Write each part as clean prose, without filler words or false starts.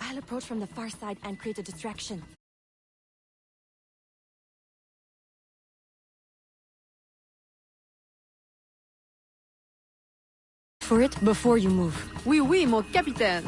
I'll approach from the far side and create a distraction. For it before you move. Oui, oui, mon capitaine.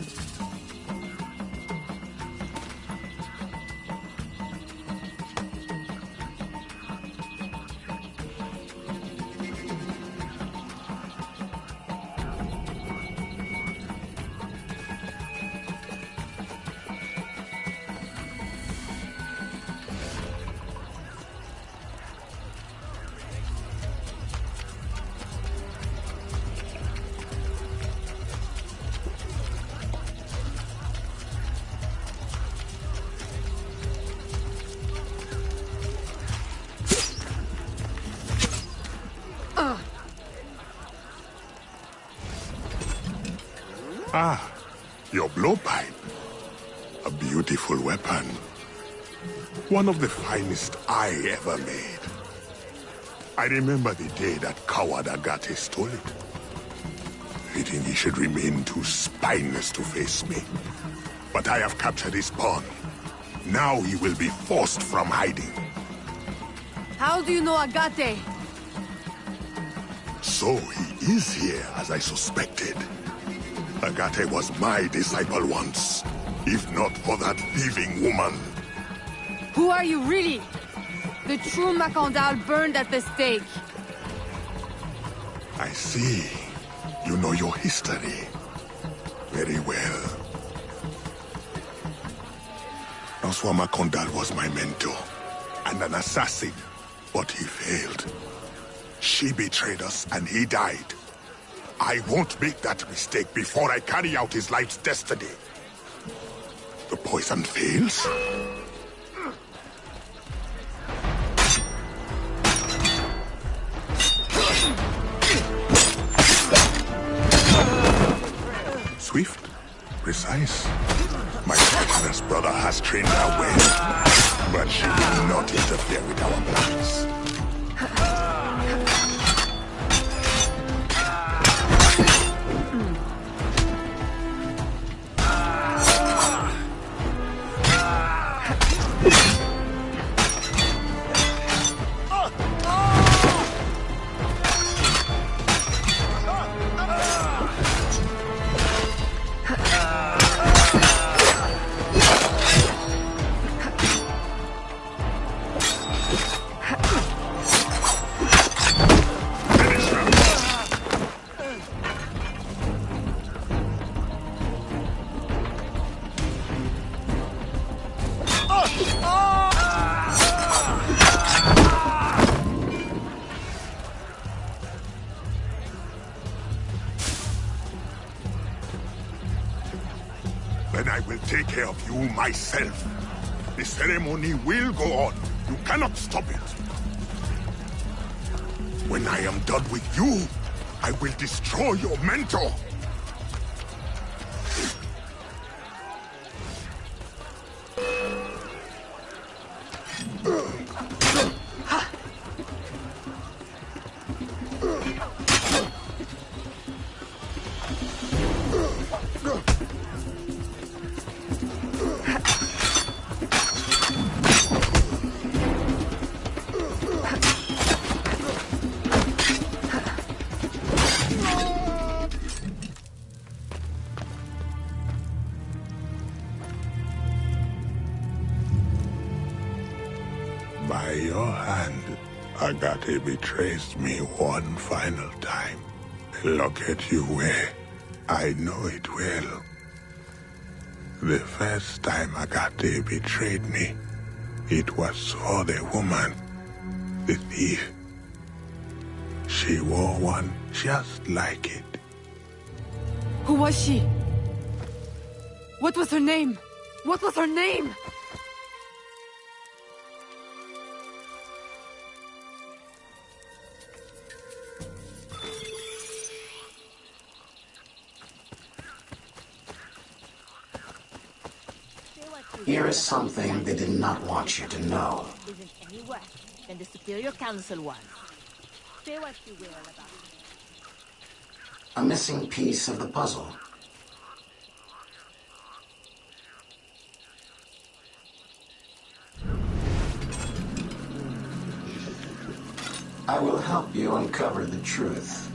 Ah, your blowpipe. A beautiful weapon. One of the finest I ever made. I remember the day that coward Agate stole it. Fitting he should remain too spineless to face me. But I have captured his pawn. Now he will be forced from hiding. How do you know Agate? So he is here, as I suspected. Agate was my disciple once, if not for that thieving woman. Who are you really? The true Macandal burned at the stake. I see. You know your history. Very well. François Macandal was my mentor, and an assassin, but he failed. She betrayed us, and he died. I won't make that mistake before I carry out his life's destiny. The poison fails? Swift, precise. My treacherous brother has trained her well, but she will not interfere with our plans. Then I will take care of you myself. The ceremony will go on. You cannot stop it. When I am done with you, I will destroy your mentor. hand, Agate betrays me one final time. Look at you where I know it well. The first time Agate betrayed me, it was for the woman, the thief. She wore one just like it. Who was she? What was her name? What was her name? Here is something they did not want you to know. Isn't any worse than the Superior Council was. Say what you will about it. A missing piece of the puzzle. I will help you uncover the truth.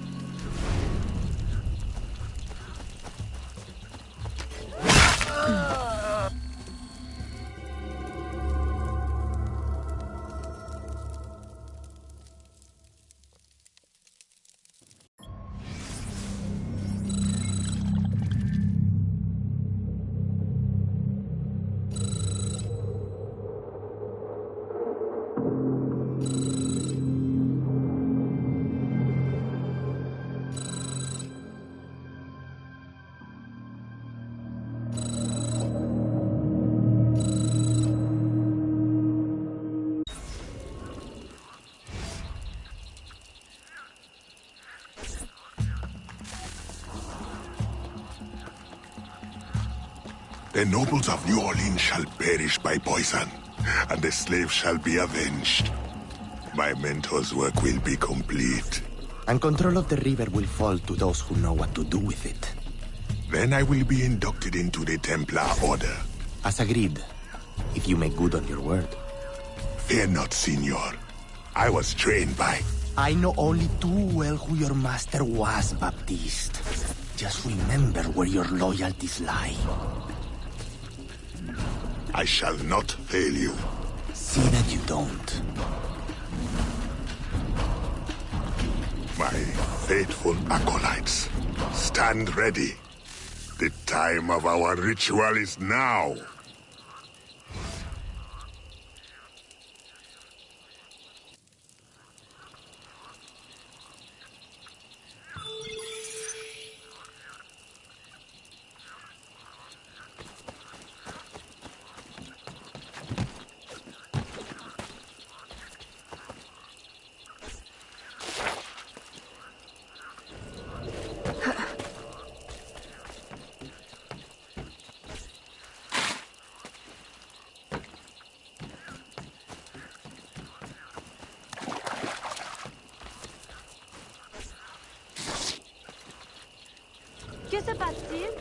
The nobles of New Orleans shall perish by poison, and the slaves shall be avenged. My mentor's work will be complete. And control of the river will fall to those who know what to do with it. Then I will be inducted into the Templar Order. As agreed, if you make good on your word. Fear not, Signor. I was trained by... I know only too well who your master was, Baptiste. Just remember where your loyalties lie. I shall not fail you. See that you don't. My faithful acolytes, stand ready. The time of our ritual is now. Que se passe-t-il?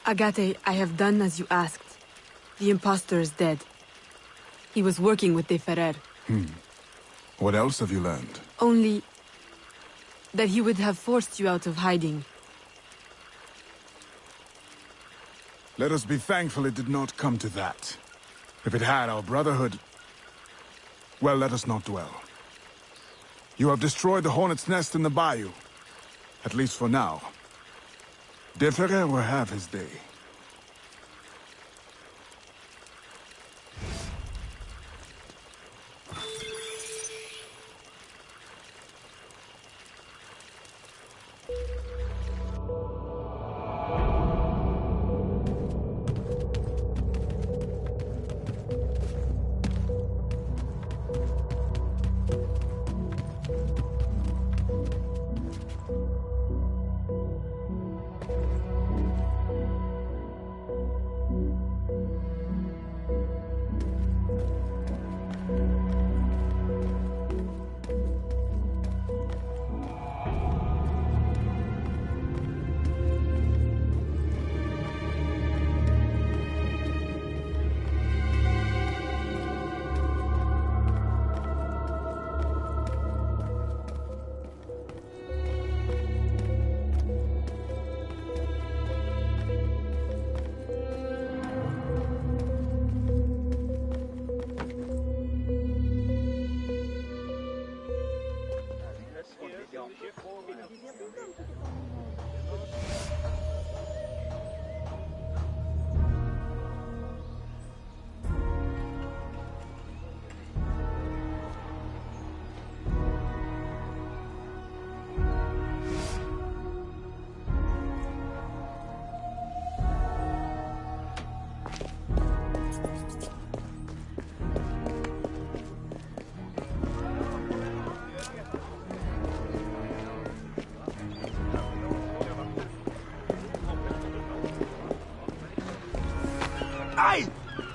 Agate, I have done as you asked. The imposter is dead. He was working with De Ferrer. What else have you learned? Only that he would have forced you out of hiding. Let us be thankful it did not come to that. If it had, our brotherhood... Well, let us not dwell. You have destroyed the hornet's nest in the bayou. At least for now. De Ferrer will have his day.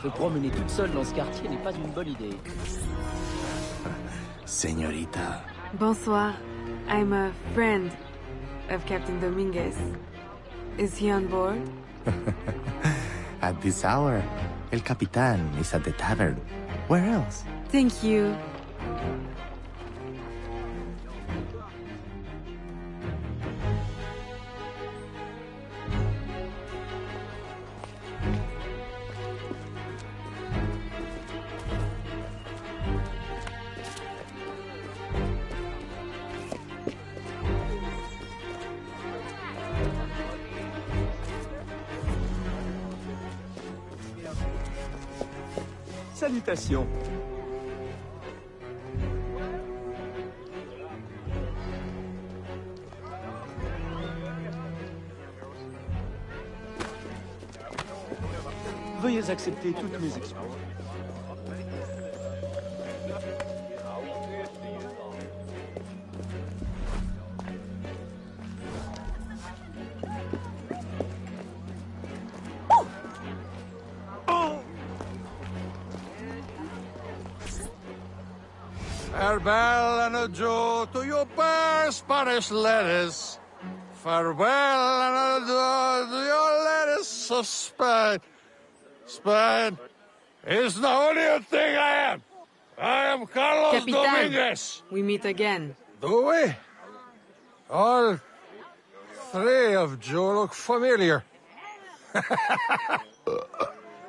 Se promener toute seule dans ce quartier n'est pas une bonne idée. Señorita. Bonsoir. I'm a friend of Captain Dominguez. Is he on board? At this hour, El Capitan is at the tavern. Where else? Thank you. Salutations. Veuillez accepter toutes mes excuses. Farewell and adieu to your fair Spanish ladies. Farewell and adieu to your ladies of Spain. Spain is the only thing I am. I am Carlos Capitan, Dominguez. we meet again. Do we? All three of you look familiar.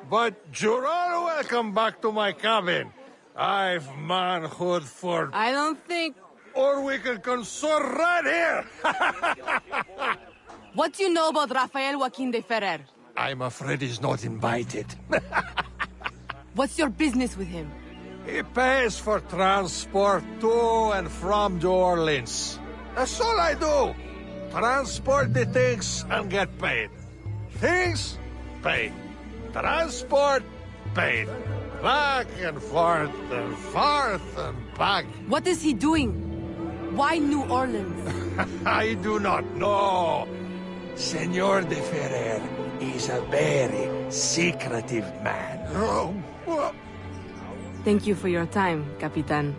But you're all welcome back to my cabin. I've manhood for... I don't think... Or we can consort right here! What do you know about Rafael Joaquin de Ferrer? I'm afraid he's not invited. What's your business with him? He pays for transport to and from New Orleans. That's all I do. Transport the things and get paid. Things, paid. Transport, paid. Back and forth and back. What is he doing? Why New Orleans? I do not know. Senor de Ferrer is a very secretive man. Thank you for your time, Capitan.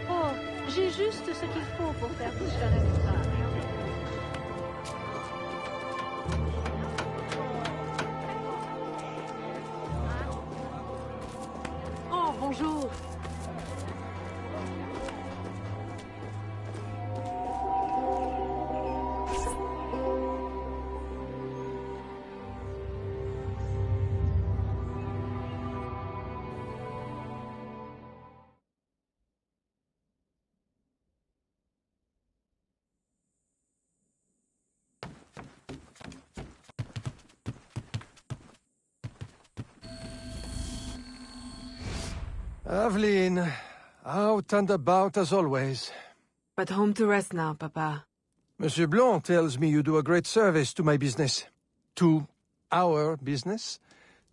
Oh, j'ai juste ce qu'il faut pour faire bouger l'espace. Oh, bonjour. Aveline, out and about as always. But home to rest now, Papa. Monsieur Blanc tells me you do a great service to my business. To our business.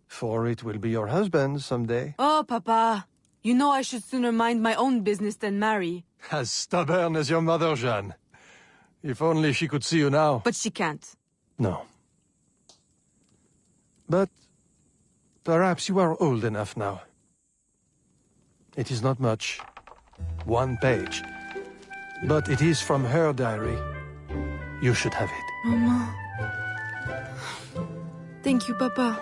For it will be your husband someday. Oh, Papa. You know I should sooner mind my own business than marry. As stubborn as your mother, Jeanne. If only she could see you now. But she can't. No. But perhaps you are old enough now. It is not much. 1 page. But it is from her diary. You should have it. Mama. Thank you, Papa.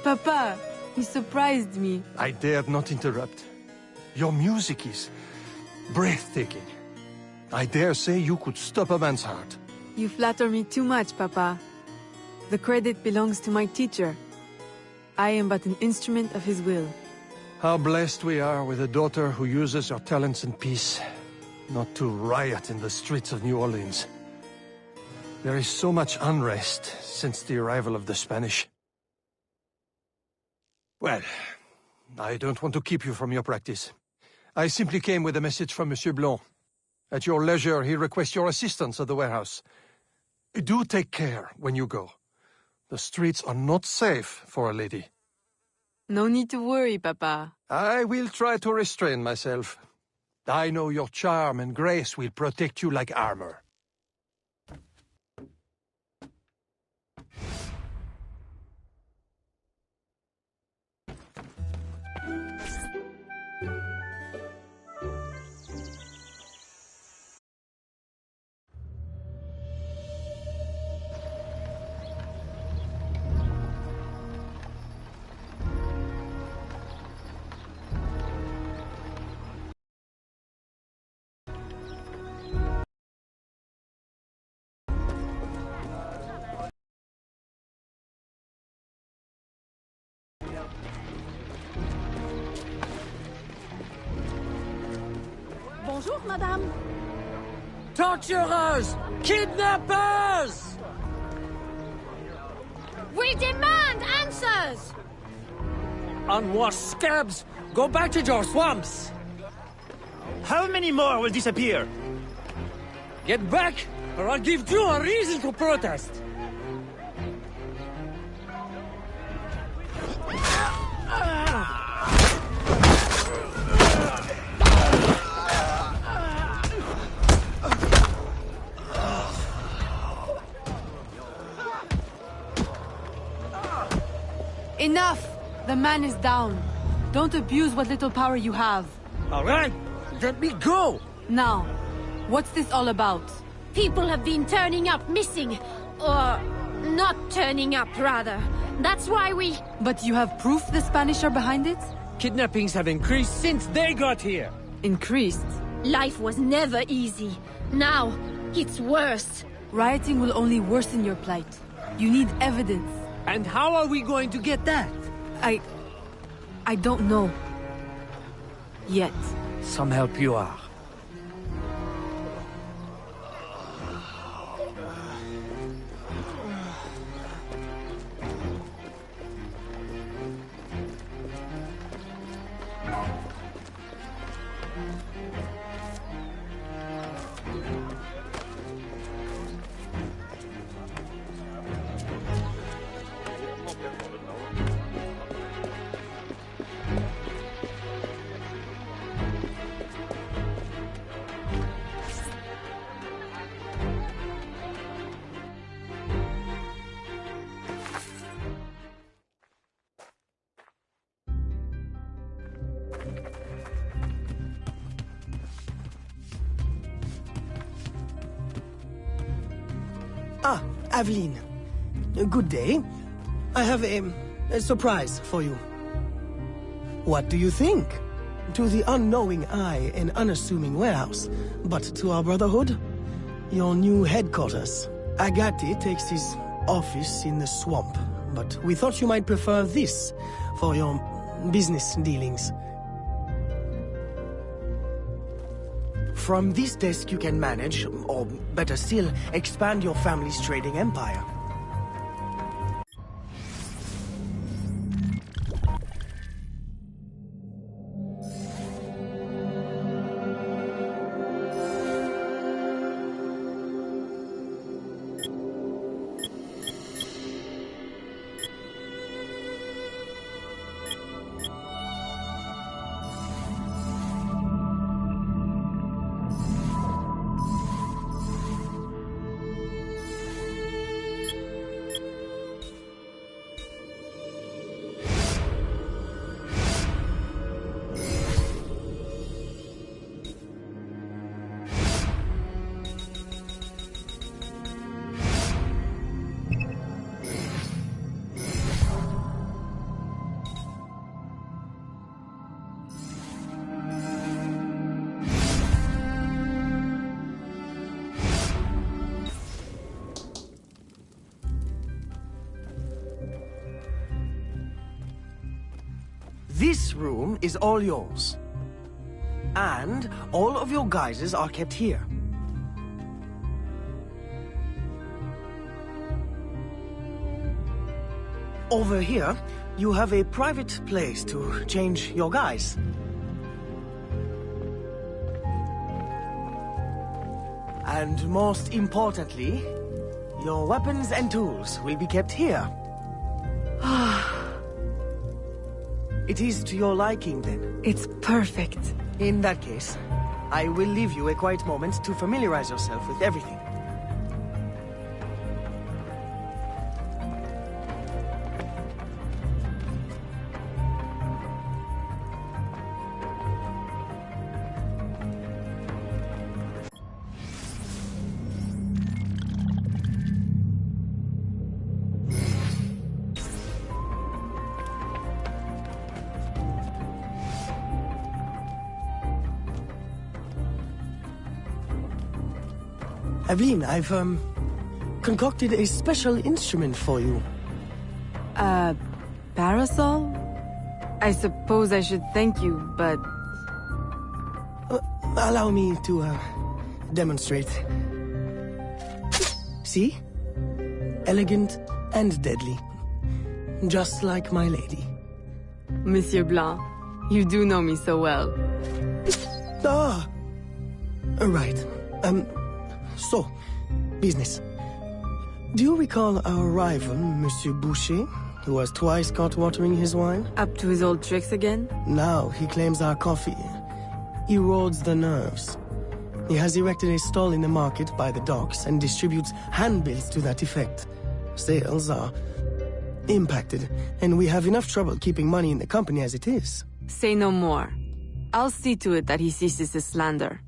Papa, you surprised me. I dared not interrupt. Your music is breathtaking. I dare say you could stop a man's heart. You flatter me too much, Papa. The credit belongs to my teacher. I am but an instrument of his will. How blessed we are with a daughter who uses her talents in peace, not to riot in the streets of New Orleans. There is so much unrest since the arrival of the Spanish. Well, I don't want to keep you from your practice. I simply came with a message from Monsieur Blanc. At your leisure, he requests your assistance at the warehouse. Do take care when you go. The streets are not safe for a lady. No need to worry, Papa. I will try to restrain myself. I know your charm and grace will protect you like armor. Bonjour, madame. Torturers! Kidnappers! We demand answers! Unwashed scabs! Go back to your swamps! How many more will disappear? Get back, or I'll give you a reason to protest! Enough! The man is down. Don't abuse what little power you have. All right, Let me go! Now, what's this all about? People have been turning up missing. Or not turning up, rather. That's why we... But you have proof the Spanish are behind it? Kidnappings have increased since they got here. Increased? Life was never easy. Now, it's worse. Rioting will only worsen your plight. You need evidence. And how are we going to get that? I don't know. Yet. Some help you are. Ah, Aveline. Good day. I have a surprise for you. What do you think? To the unknowing eye, an unassuming warehouse. But to our brotherhood, your new headquarters. Agati takes his office in the swamp, but we thought you might prefer this for your business dealings. From this desk you can manage, or better still, expand your family's trading empire. This room is all yours. And all of your guises are kept here. Over here, you have a private place to change your guise. And most importantly, your weapons and tools will be kept here. It is to your liking, then? It's perfect. In that case, I will leave you a quiet moment to familiarize yourself with everything. Aveline, I've, concocted a special instrument for you. Parasol? I suppose I should thank you, but... Allow me to, demonstrate. See? Elegant and deadly. Just like my lady. Monsieur Blanc, you do know me so well. Ah! Right. So, business. Do you recall our rival, Monsieur Boucher, who was twice caught watering his wine? Up to his old tricks again? Now he claims our coffee erodes the nerves. He has erected a stall in the market by the docks and distributes handbills to that effect. Sales are impacted, and we have enough trouble keeping money in the company as it is. Say no more. I'll see to it that he ceases his slander.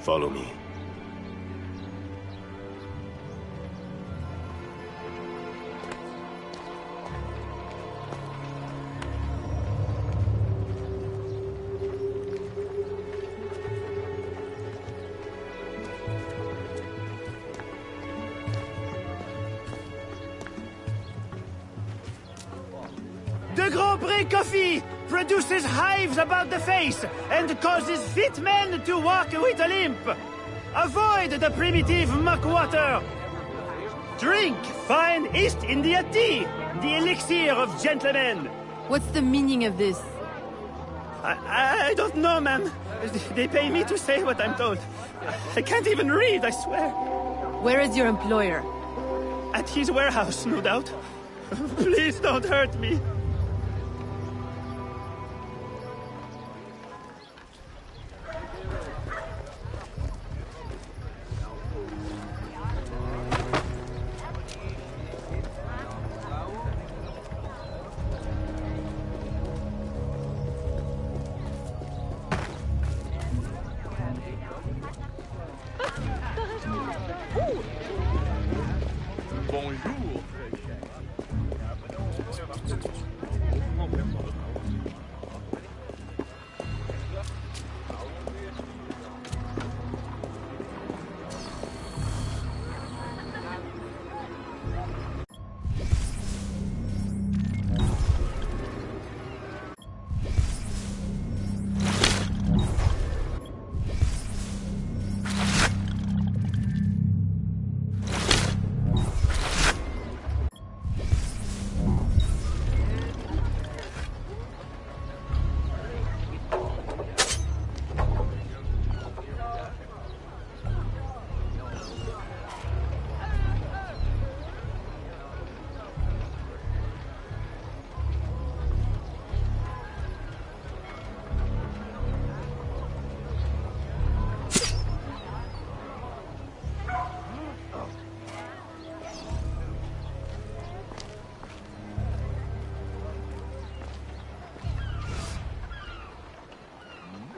Follow me. The Grand Prix coffee produces hives about the face and causes fit men to walk with a limp. Avoid the primitive muck water. Drink fine East India tea, the elixir of gentlemen. What's the meaning of this? I don't know, ma'am. They pay me to say what I'm told. I can't even read, I swear. Where is your employer? At his warehouse, no doubt. Please don't hurt me.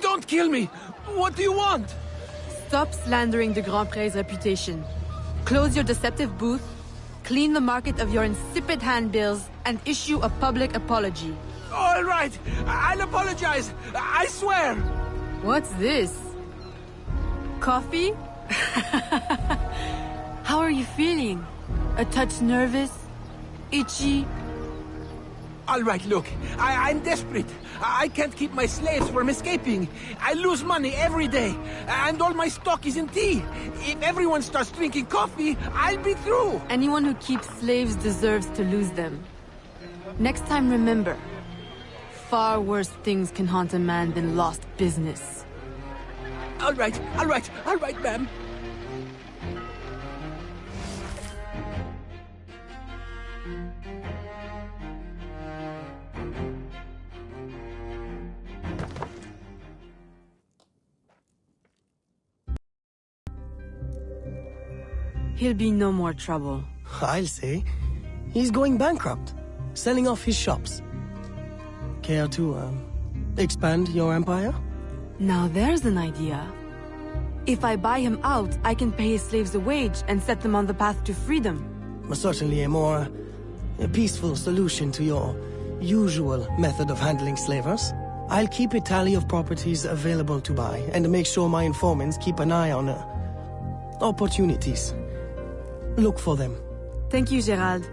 Don't kill me! What do you want? Stop slandering the Grand Prix's reputation. Close your deceptive booth, clean the market of your insipid handbills, and issue a public apology. All right, I'll apologize. I swear. What's this? Coffee? How are you feeling? A touch nervous? Itchy? All right, look, I'm desperate. I can't keep my slaves from escaping. I lose money every day, and all my stock is in tea. If everyone starts drinking coffee, I'll be through. Anyone who keeps slaves deserves to lose them. Next time, remember, far worse things can haunt a man than lost business. All right, ma'am. He'll be no more trouble. I'll say. He's going bankrupt, selling off his shops. Care to Expand your empire? Now there's an idea. If I buy him out, I can pay his slaves a wage and set them on the path to freedom. Certainly a more peaceful solution to your usual method of handling slavers. I'll keep a tally of properties available to buy, and make sure my informants keep an eye on opportunities. Look for them. Thank you, Gerald.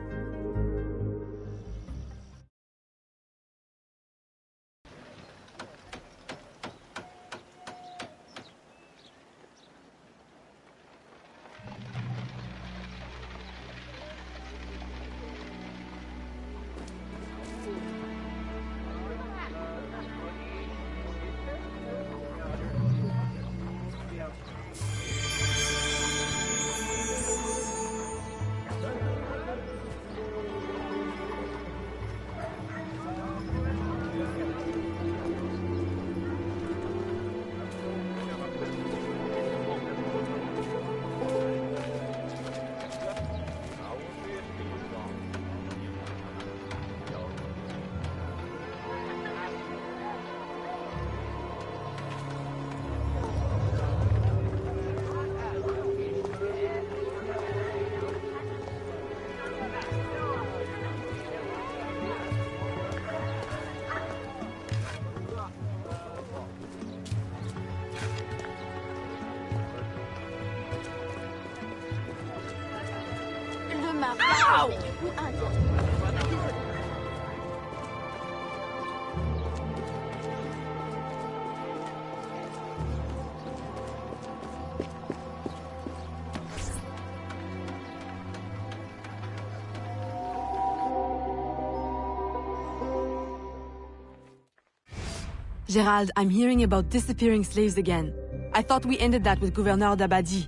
Gerald, I'm hearing about disappearing slaves again. I thought we ended that with Gouverneur d'Abadie.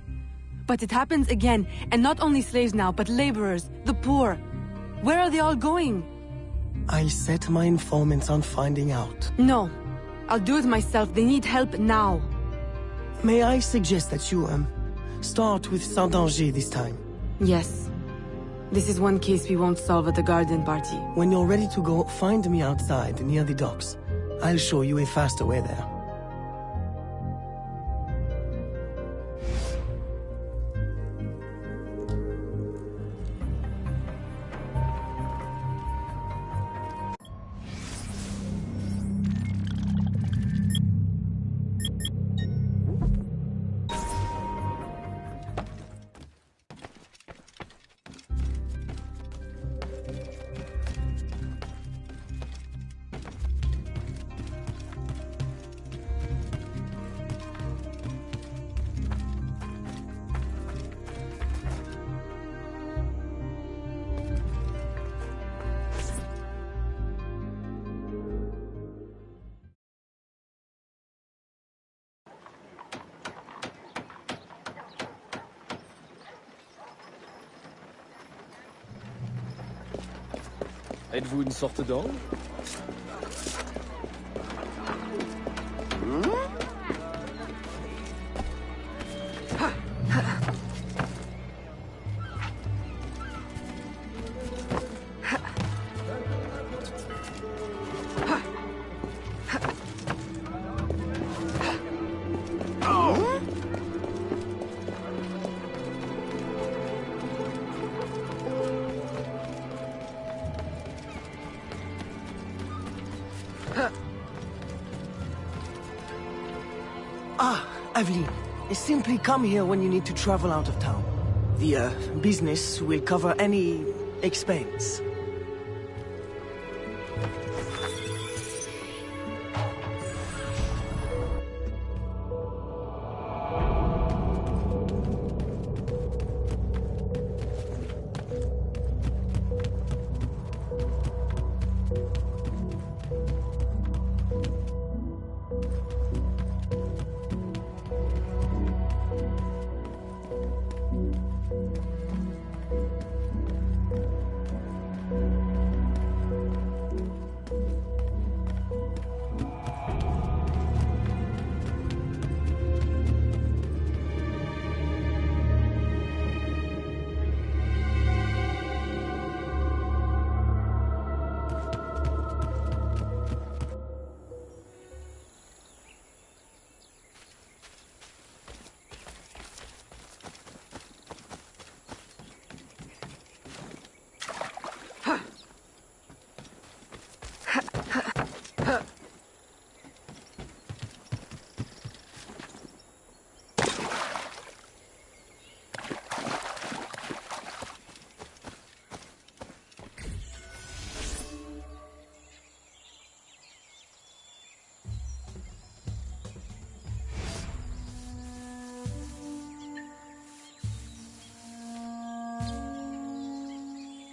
But it happens again, and not only slaves now, but laborers, the poor. Where are they all going? I'll set my informants on finding out. No. I'll do it myself. They need help now. May I suggest that you, start with Saint-Danger this time? Yes. This is one case we won't solve at the garden party. When you're ready to go, find me outside, near the docks. I'll show you a faster way there. Êtes-vous une sorte d'ange? Aveline, simply come here when you need to travel out of town. The, business will cover any expense.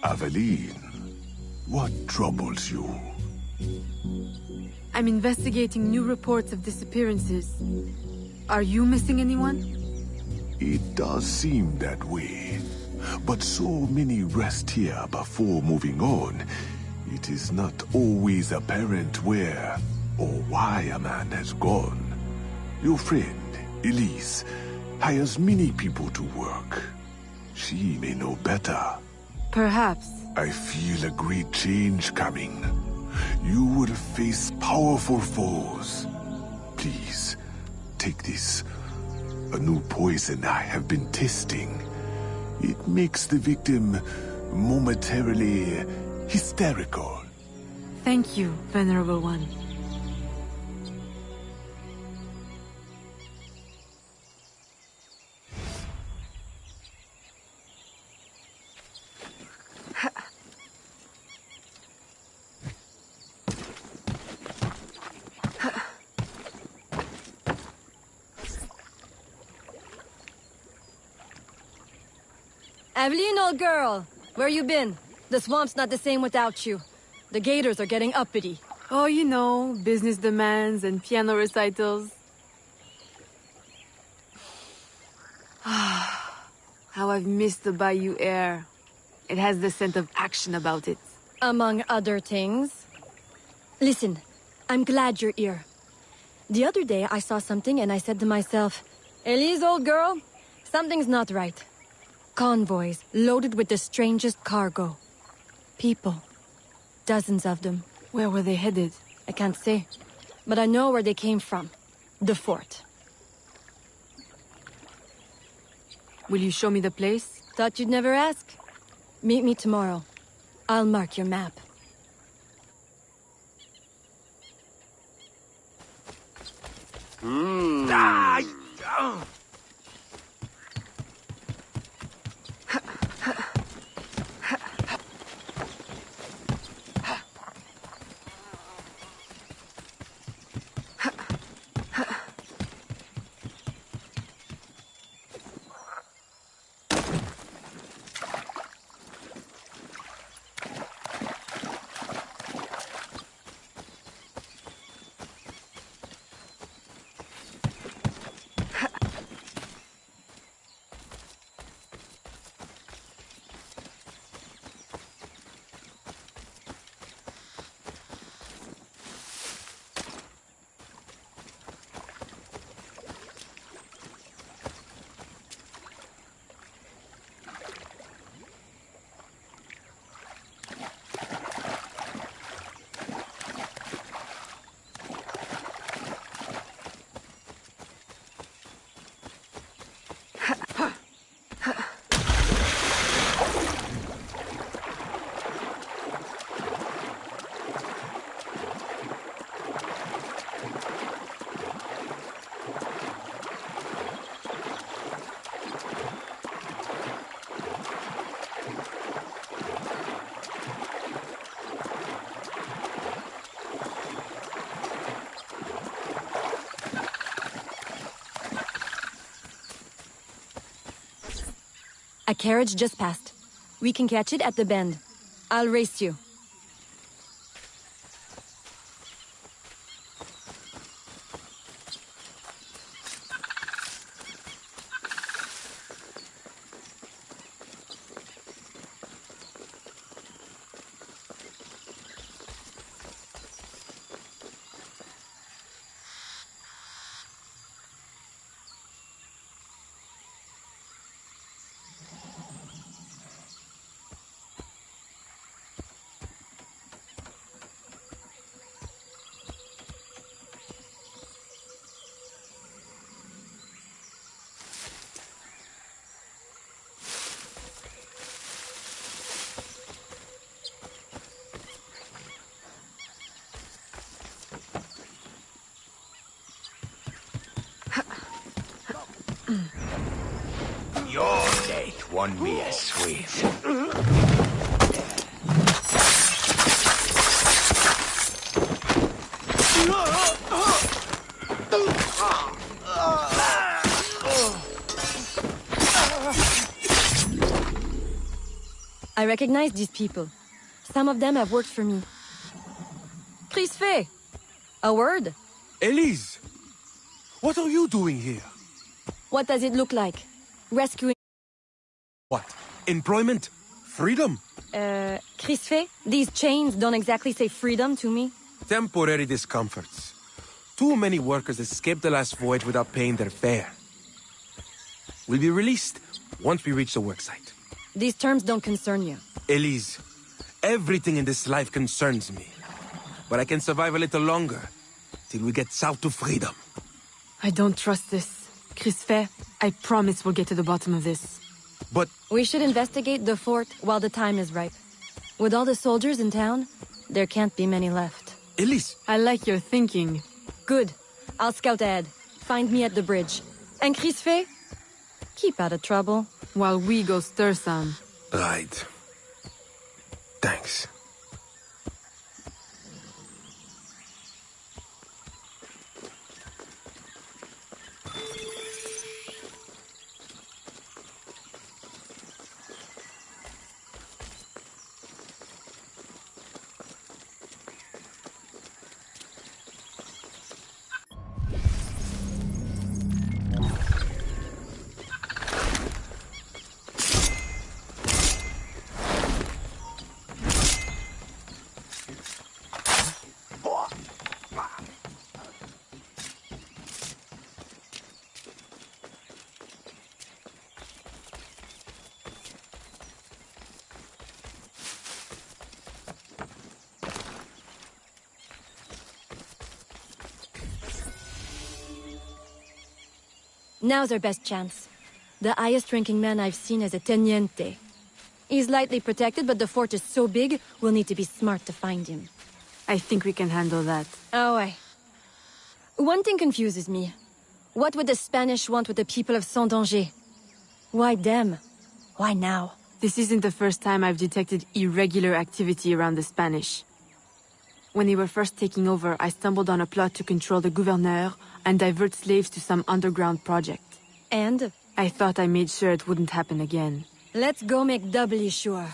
Aveline, what troubles you? I'm investigating new reports of disappearances. Are you missing anyone? It does seem that way. But so many rest here before moving on. It is not always apparent where or why a man has gone. Your friend, Elise, hires many people to work. She may know better. Perhaps. I feel a great change coming. You will face powerful foes. Please, take this. A new poison I have been testing. It makes the victim momentarily hysterical. Thank you, Venerable One. Aveline, old girl! Where you been? The swamp's not the same without you. The gators are getting uppity. Oh, you know, business demands and piano recitals. How I've missed the bayou air. It has the scent of action about it. Among other things. Listen, I'm glad you're here. The other day I saw something and I said to myself, Elise, old girl, something's not right. Convoys loaded with the strangest cargo. People. Dozens of them. Where were they headed? I can't say. But I know where they came from. The fort. Will you show me the place? Thought you'd never ask. Meet me tomorrow. I'll mark your map. A carriage just passed. We can catch it at the bend. I'll race you. Your death won me a swim. I recognize these people. Some of them have worked for me. Crisfe! A word? Elise! What are you doing here? What does it look like? Rescuing... What? Employment? Freedom? Crisfe, these chains don't exactly say freedom to me. Temporary discomforts. Too many workers escaped the last voyage without paying their fare. We'll be released once we reach the worksite. These terms don't concern you. Elise, everything in this life concerns me. But I can survive a little longer, till we get south to freedom. I don't trust this. Crisfe, I promise we'll get to the bottom of this. But... We should investigate the fort while the time is ripe. With all the soldiers in town, there can't be many left. Elise! I like your thinking. Good. I'll scout ahead. Find me at the bridge. And Crisfe, keep out of trouble. While we go stir some. Right. Thanks. Now's our best chance. The highest-ranking man I've seen is a teniente. He's lightly protected, but the fort is so big, we'll need to be smart to find him. I think we can handle that. Oh, aye. One thing confuses me. What would the Spanish want with the people of Saint-Danger? Why them? Why now? This isn't the first time I've detected irregular activity around the Spanish. When they were first taking over, I stumbled on a plot to control the gouverneur and divert slaves to some underground project. And? I thought I made sure it wouldn't happen again. Let's go make doubly sure.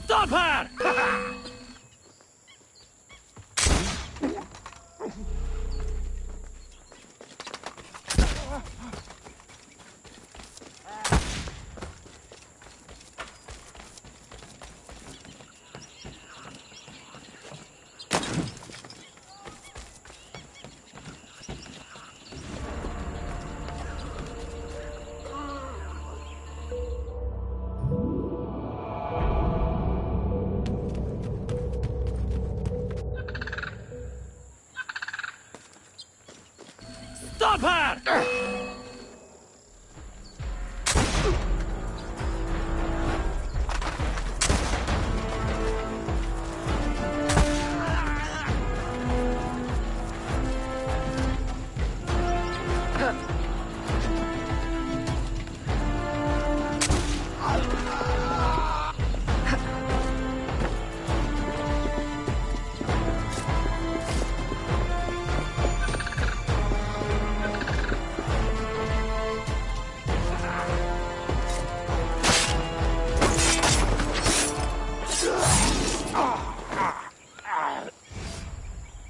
Stop her! Stop her!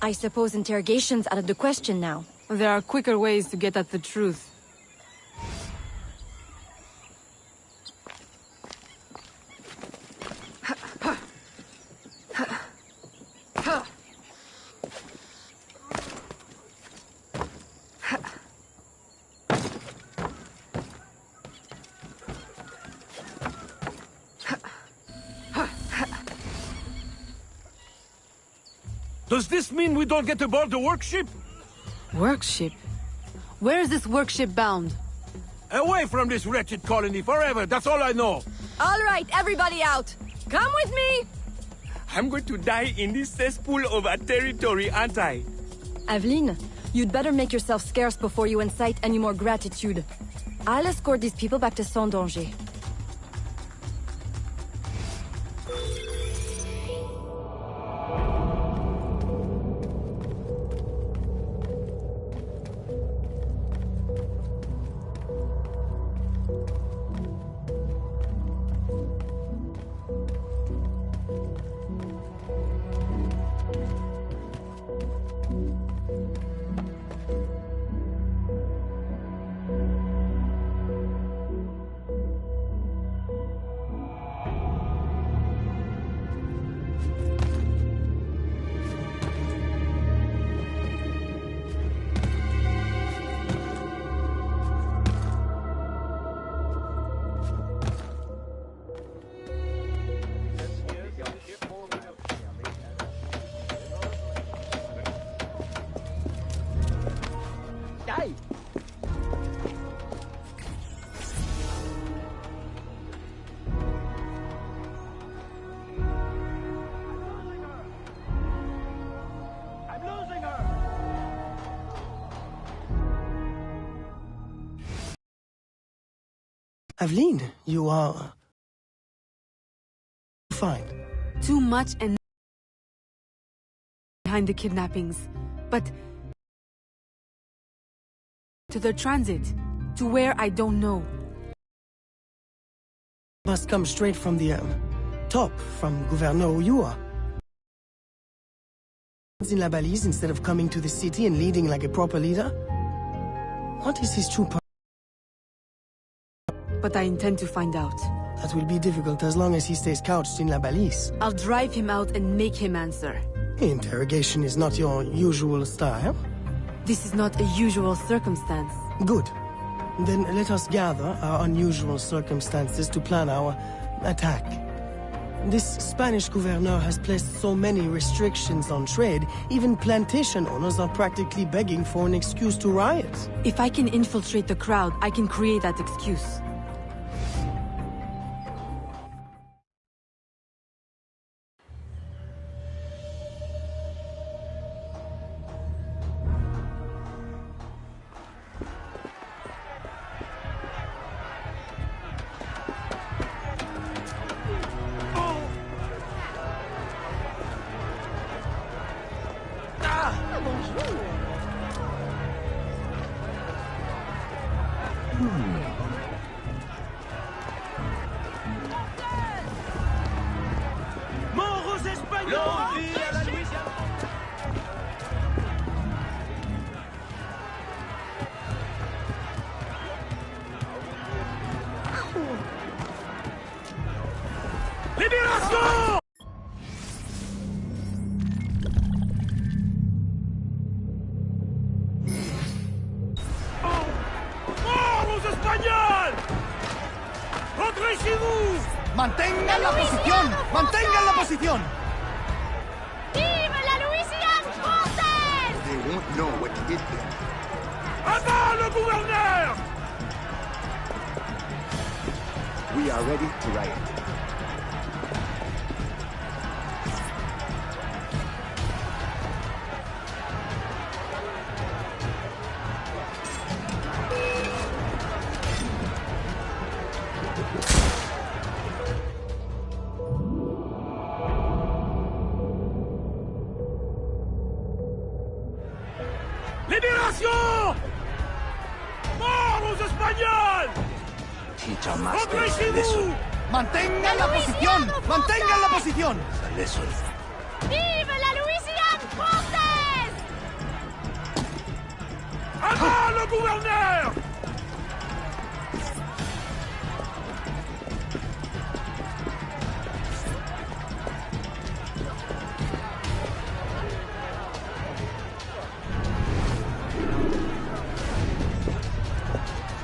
I suppose interrogation's out of the question now. There are quicker ways to get at the truth. Does this mean we don't get aboard the workship? Workship? Where is this workship bound? Away from this wretched colony forever, that's all I know. All right, everybody out. Come with me! I'm going to die in this cesspool of a territory, aren't I? Aveline, you'd better make yourself scarce before you incite any more gratitude. I'll escort these people back to Saint-Danger. Aveline, you are... fine. Too much and... behind the kidnappings. But... to the transit. To where I don't know. Must come straight from the, top, from Gouverneur Uyua. In La Balise instead of coming to the city and leading like a proper leader? What is his true... But I intend to find out. That will be difficult as long as he stays couched in La Balise. I'll drive him out and make him answer. Interrogation is not your usual style. This is not a usual circumstance. Good. Then let us gather our unusual circumstances to plan our attack. This Spanish gouverneur has placed so many restrictions on trade, even plantation owners are practically begging for an excuse to riot. If I can infiltrate the crowd, I can create that excuse. Libération! Mort aux Espagnols! Rentrez chez vous! ¡Mantengan la posición! ¡Mantengan la posición! Vive la Louisiane française! They won't know what you did here. Avant le gouverneur! We are ready to riot. Libération! Mort aux Espagnols! Teach our masters Rentrez a chez lesson. vous! ¡Mantengan la posición! ¡Mantengan la posición! A lesson. Vive la Louisiane française! gouverneur!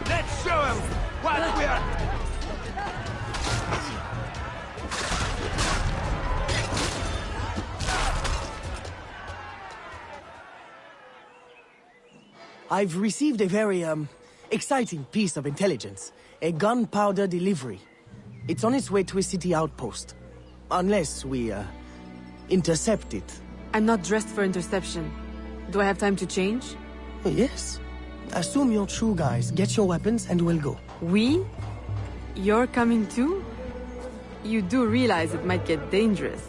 Let's show him what we are... I've received a very, exciting piece of intelligence. A gunpowder delivery. It's on its way to a city outpost. Unless we, intercept it. I'm not dressed for interception. Do I have time to change? Yes. Assume you're true, guys. Get your weapons and we'll go. We? You're coming too? You do realize it might get dangerous.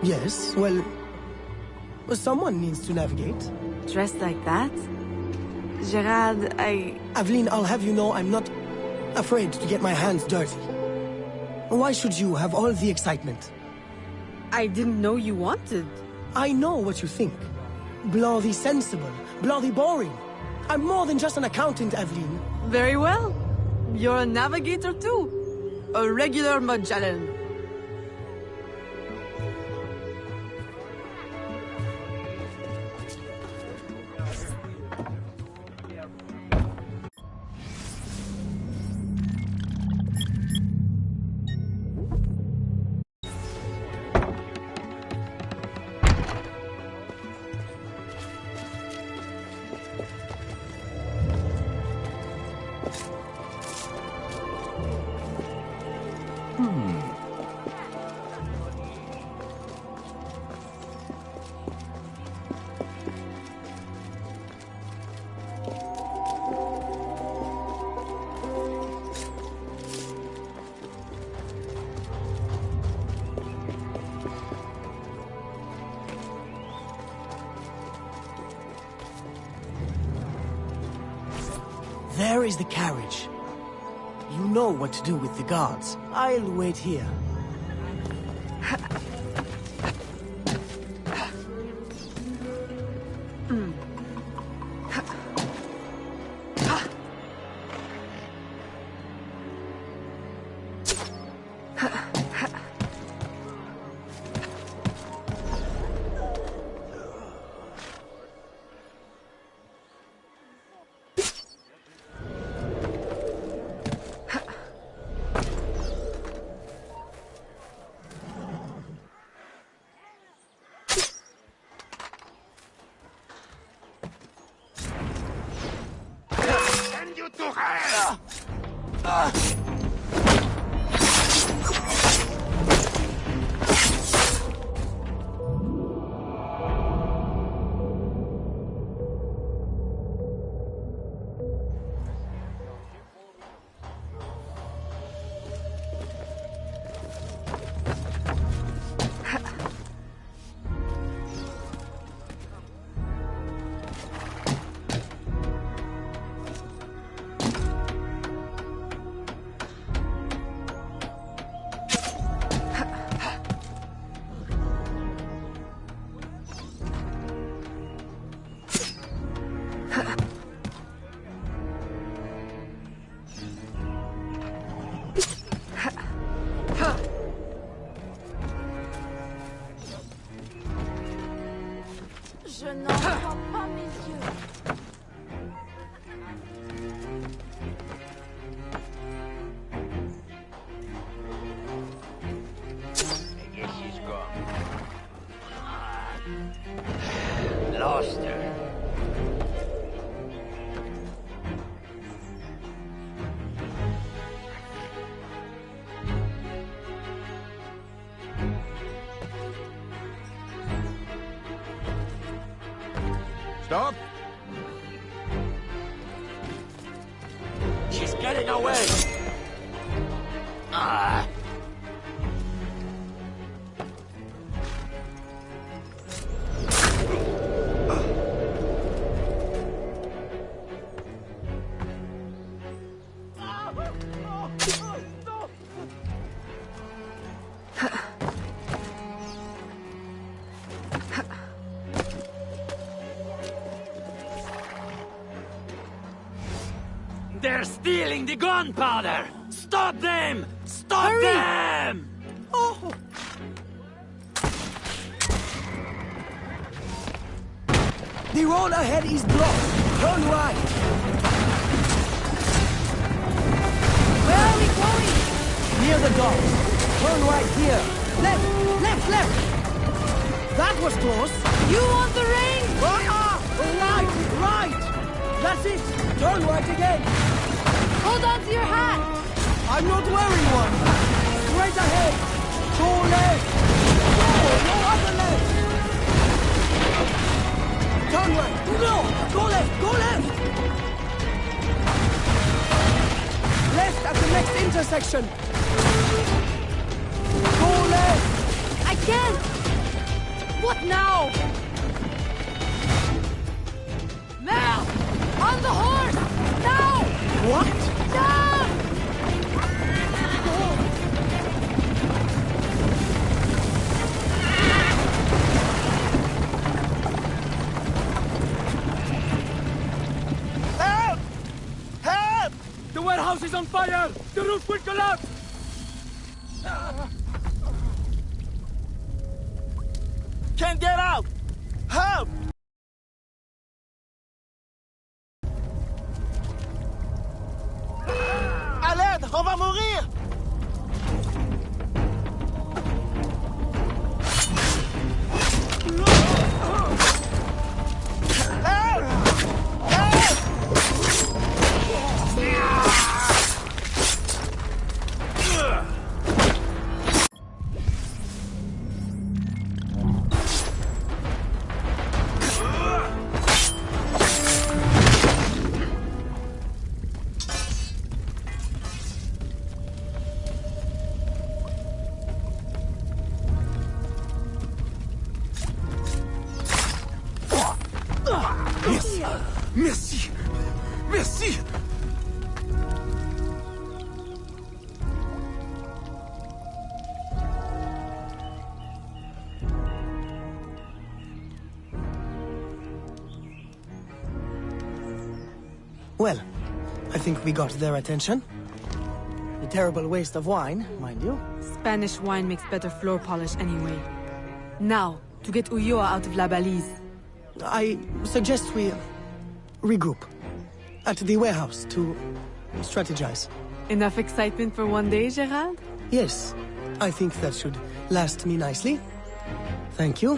Yes, well, someone needs to navigate. Dressed like that? Gerard, Aveline, I'll have you know I'm not afraid to get my hands dirty. Why should you have all the excitement? I didn't know you wanted. I know what you think. Bloody sensible, bloody boring. I'm more than just an accountant, Aveline. Very well. You're a navigator too. A regular Magellan. There is the carriage. You know what to do with the guards. I'll wait here. Je n'en crois pas mes yeux. I guess she's gone. Lost her. Stop! She's getting away! Ah! They're stealing the gunpowder! Stop them! Stop Hurry! them! Oh! The road ahead is blocked. Turn right. Where are we going? Near the docks. Turn right here. Left, left, left. That was close. You want the ring? Right, right. That's it. Turn right again. Hold on to your hat. I'm not wearing one. Straight ahead. Go left. No other left. Turn right. No, go left. Go left. Left at the next intersection. Go left. I can't. What now? Now! On the horse! Now! What? Down! Help! Help! The warehouse is on fire! The roof will collapse! Can't get out! Help! À l'aide! On va mourir! Help! Help! Merci! Merci! Well, I think we got their attention. A terrible waste of wine, mind you. Spanish wine makes better floor polish anyway. Now, to get Ulloa out of La Balise. I suggest we regroup at the warehouse to strategize. Enough excitement for one day, Gerald? Yes, I think that should last me nicely. Thank you.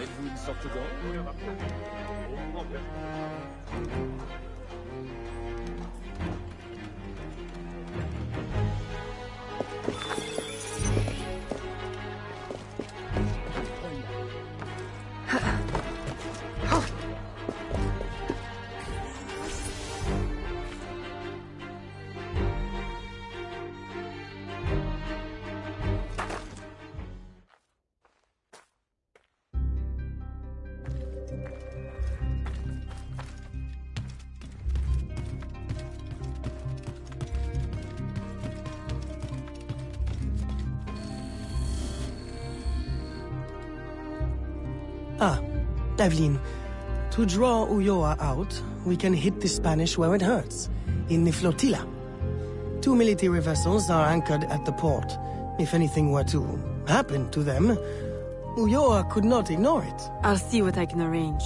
Ah, Evelyn, to draw Ulloa out, we can hit the Spanish where it hurts, in the flotilla. 2 military vessels are anchored at the port. If anything were to happen to them, Ulloa could not ignore it. I'll see what I can arrange.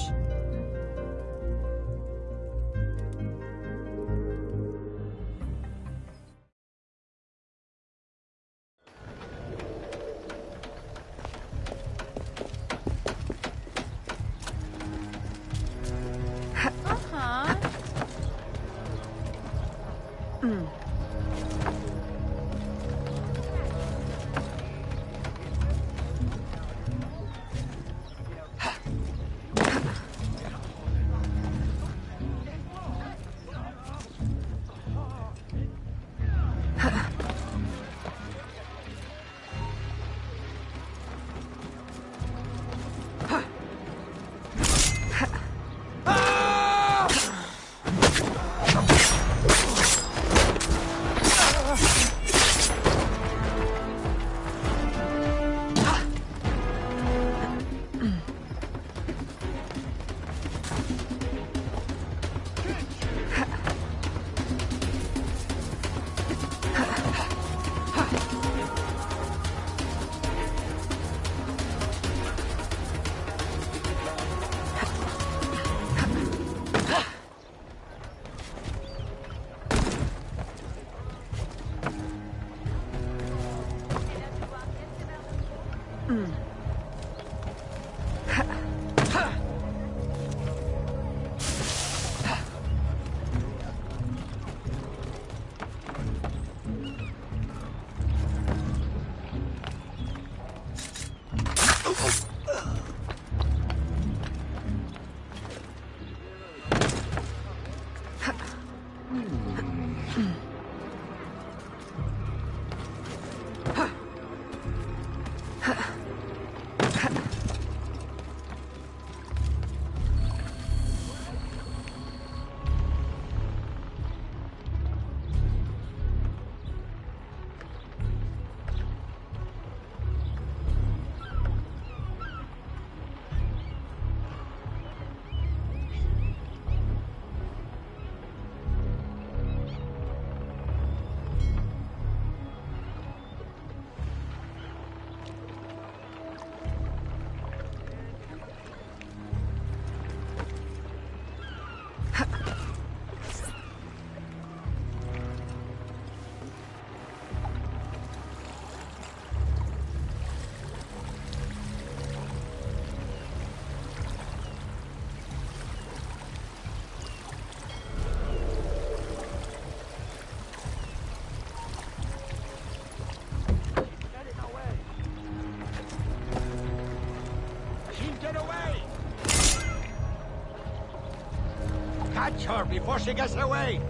Catch her before she gets away!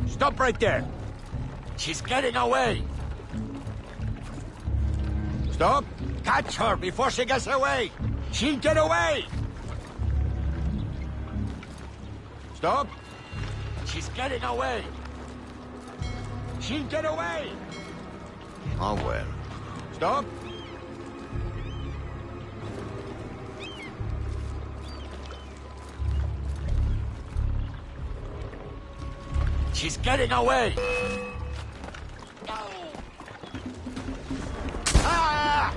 Stop right there! She's getting away! Stop! Catch her before she gets away! She'll get away! Stop! She's getting away! She'll get away! Oh well. Stop! She's getting away! Ah!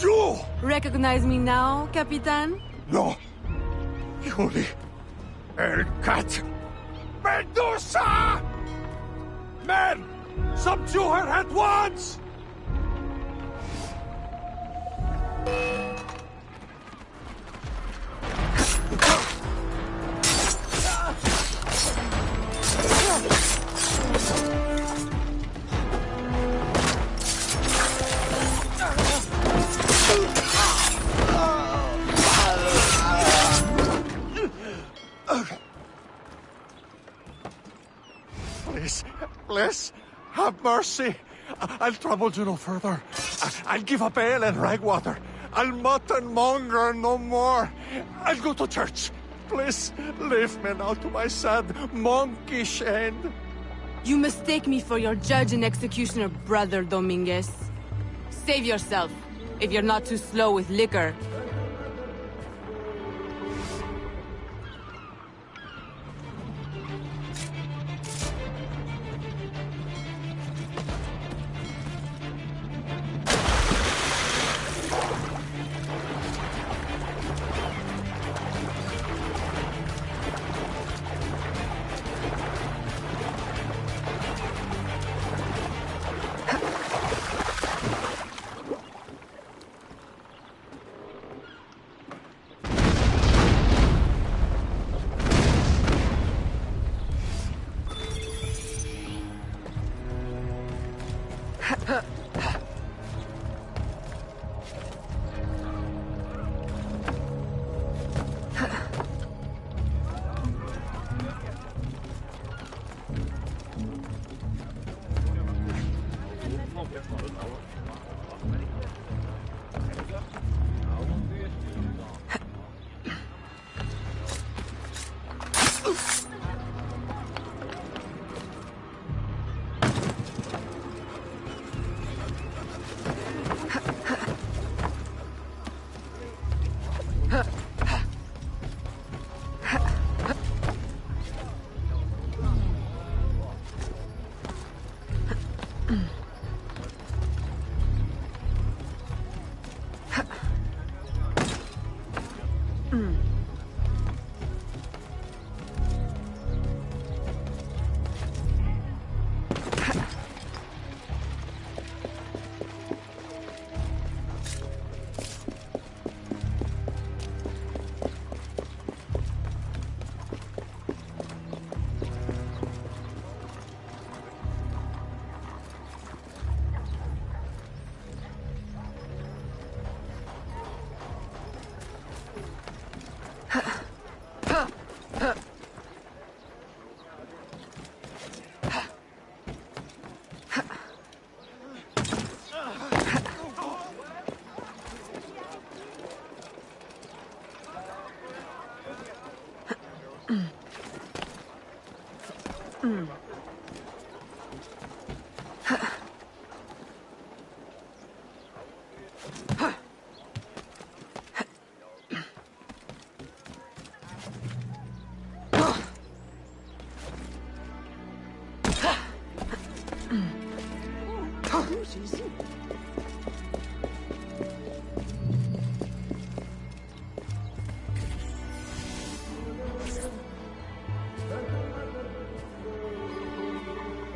You! Recognize me now, Capitan? No. Yuri. El Cat. Medusa! Men! Subdue her at once! Please, have mercy. I'll trouble you no further. I'll give up ale and rag water. I'll mutton monger no more. I'll go to church. Please, leave me now to my sad, monkish end. You mistake me for your judge and executioner, Brother Dominguez. Save yourself, if you're not too slow with liquor.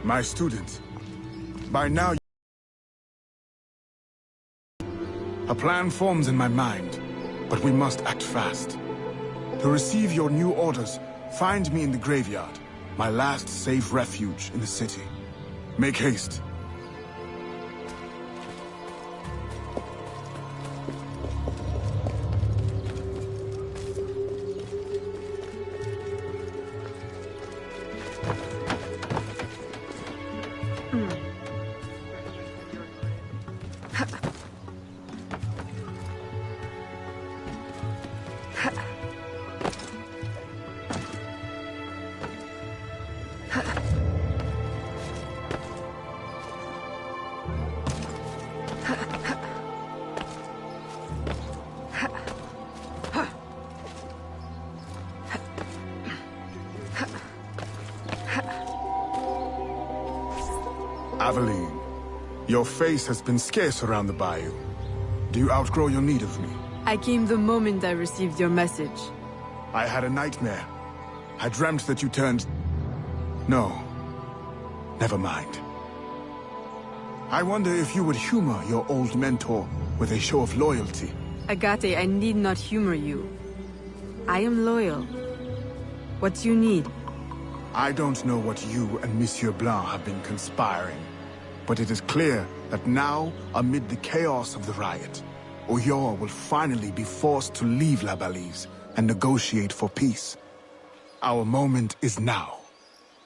My student, by now a plan forms in my mind, but we must act fast. To receive your new orders, find me in the graveyard, my last safe refuge in the city. Make haste. Aveline, your face has been scarce around the bayou. Do you outgrow your need of me? I came the moment I received your message. I had a nightmare. I dreamt that you turned... No. Never mind. I wonder if you would humor your old mentor with a show of loyalty. Agate, I need not humor you. I am loyal. What do you need? I don't know what you and Monsieur Blanc have been conspiring, but it is clear that now, amid the chaos of the riot, Oyor will finally be forced to leave La Balise and negotiate for peace. Our moment is now.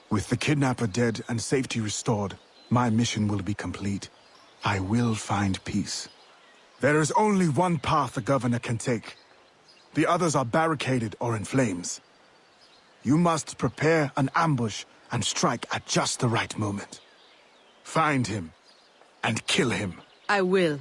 With the kidnapper dead and safety restored, my mission will be complete. I will find peace. There is only one path the governor can take. The others are barricaded or in flames. You must prepare an ambush and strike at just the right moment. Find him and kill him. I will.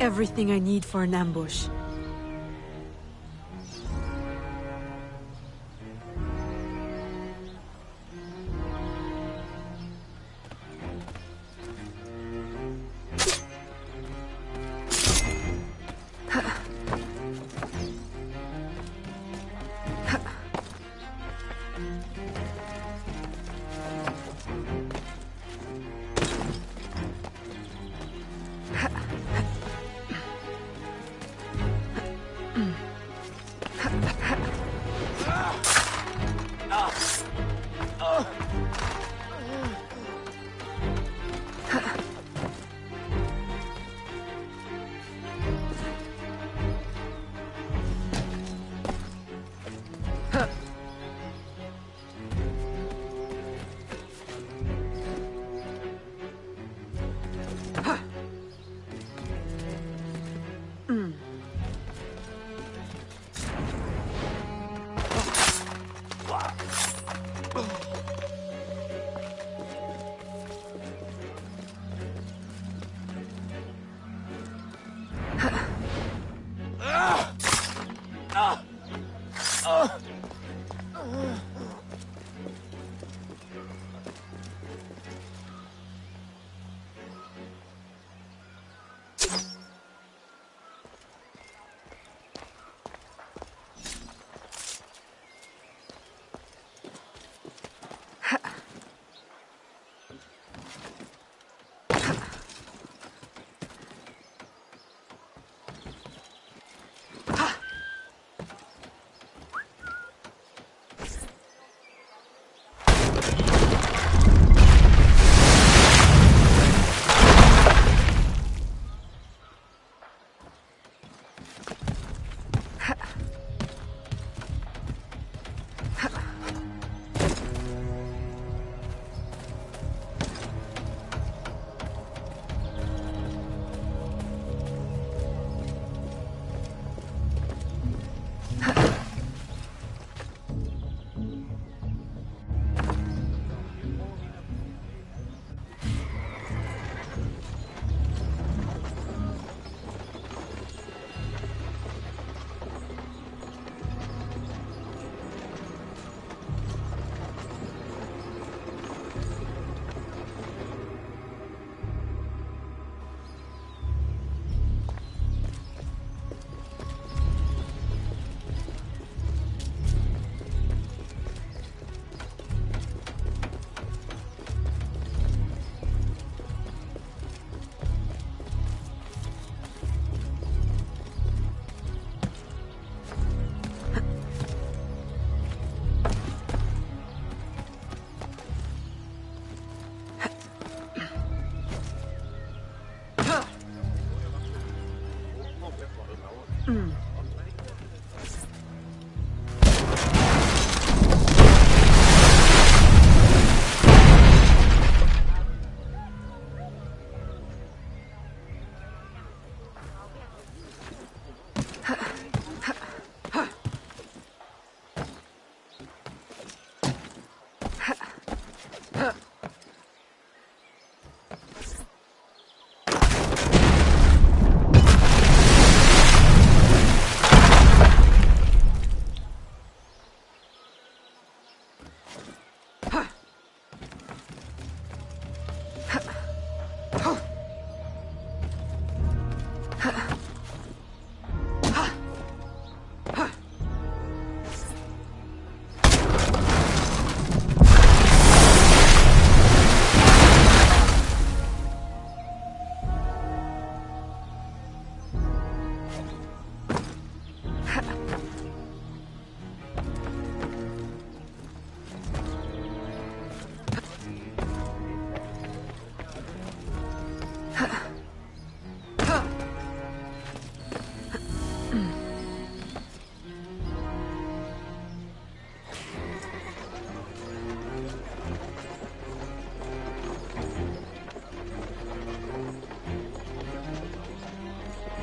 Everything I need for an ambush.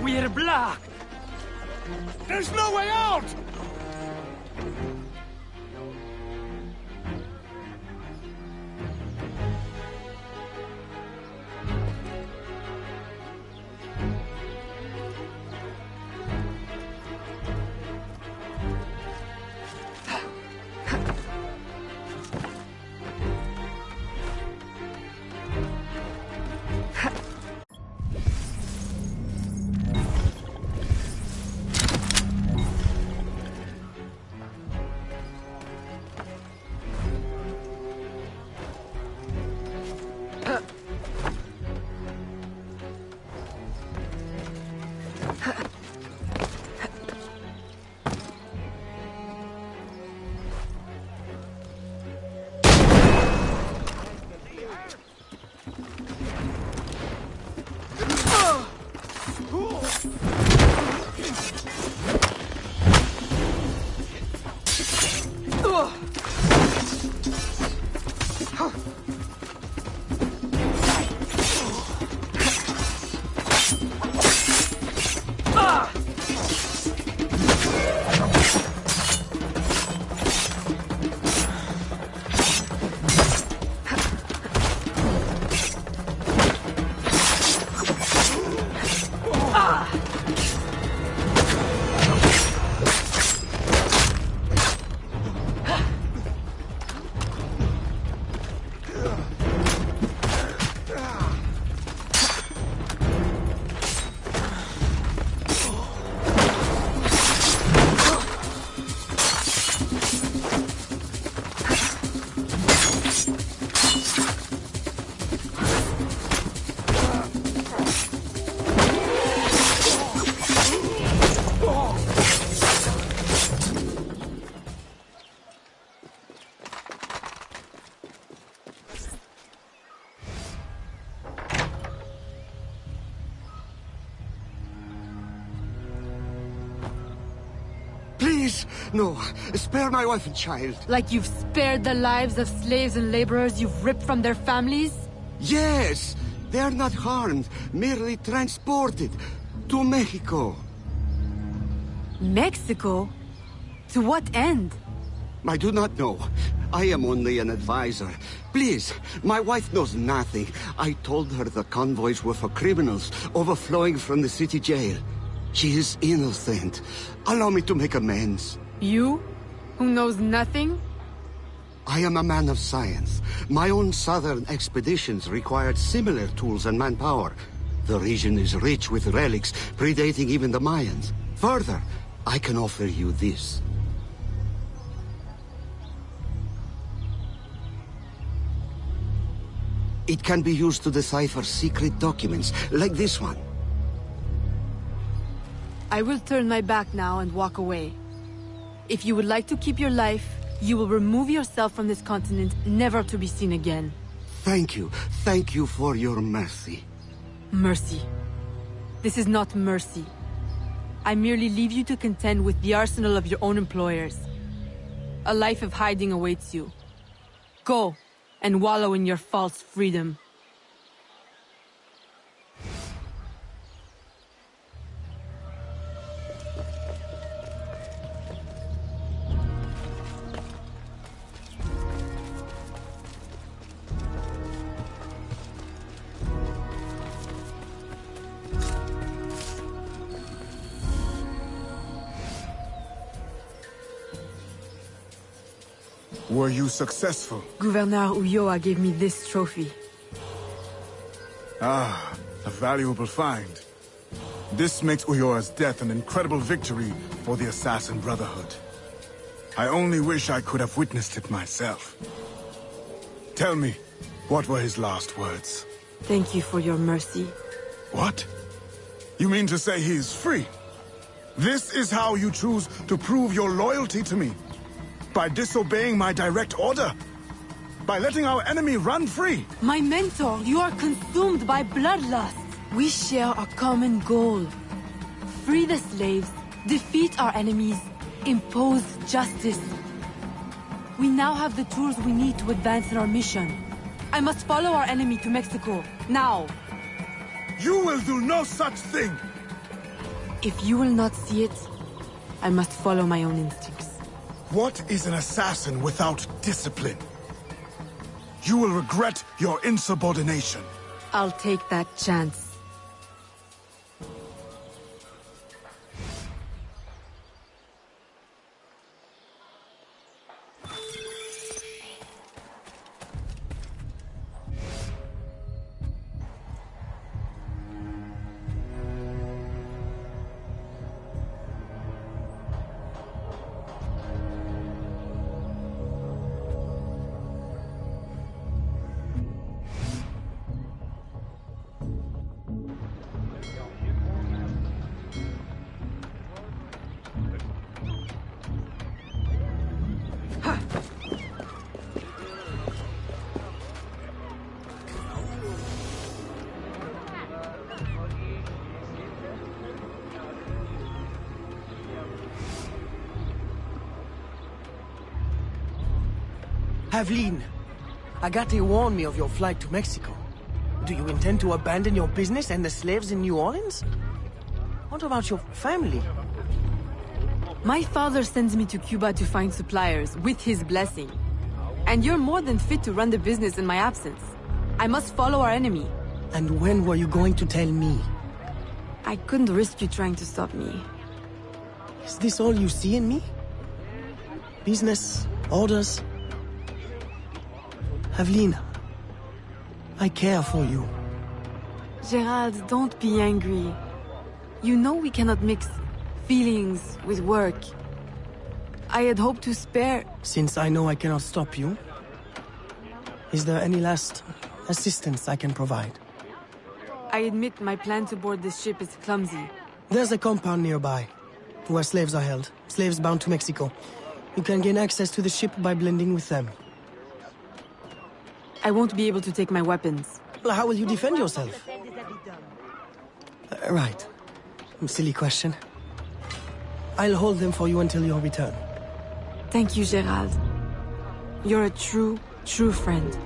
We're blocked! There's no way out! Please, no. Spare my wife and child. Like you've spared the lives of slaves and laborers you've ripped from their families? Yes! They are not harmed, merely transported to Mexico. Mexico? To what end? I do not know. I am only an advisor. Please, my wife knows nothing. I told her the convoys were for criminals overflowing from the city jail. She is innocent. Allow me to make amends. You? Who knows nothing? I am a man of science. My own southern expeditions required similar tools and manpower. The region is rich with relics predating even the Mayans. Further, I can offer you this. It can be used to decipher secret documents, like this one. I will turn my back now and walk away. If you would like to keep your life, you will remove yourself from this continent, never to be seen again. Thank you. Thank you for your mercy. Mercy. This is not mercy. I merely leave you to contend with the arsenal of your own employers. A life of hiding awaits you. Go, and wallow in your false freedom. Were you successful? Gouverneur Ulloa gave me this trophy. Ah, a valuable find. This makes Ulloa's death an incredible victory for the Assassin Brotherhood. I only wish I could have witnessed it myself. Tell me, what were his last words? Thank you for your mercy. What? You mean to say he is free? This is how you choose to prove your loyalty to me? By disobeying my direct order? By letting our enemy run free? My mentor, you are consumed by bloodlust. We share a common goal. Free the slaves, defeat our enemies, impose justice. We now have the tools we need to advance in our mission. I must follow our enemy to Mexico, now. You will do no such thing! If you will not see it, I must follow my own instincts. What is an assassin without discipline? You will regret your insubordination. I'll take that chance. Aveline, Agate warned me of your flight to Mexico. Do you intend to abandon your business and the slaves in New Orleans? What about your family? My father sends me to Cuba to find suppliers, with his blessing. And you're more than fit to run the business in my absence. I must follow our enemy. And when were you going to tell me? I couldn't risk you trying to stop me. Is this all you see in me? Business, orders? Aveline, I care for you. Gerald, don't be angry. You know we cannot mix feelings with work. I had hoped to spare... Since I know I cannot stop you, is there any last assistance I can provide? I admit my plan to board this ship is clumsy. There's a compound nearby, where slaves are held. Slaves bound to Mexico. You can gain access to the ship by blending with them. I won't be able to take my weapons. Well, how will you defend yourself? Right. Silly question. I'll hold them for you until your return. Thank you, Gerald. You're a true friend.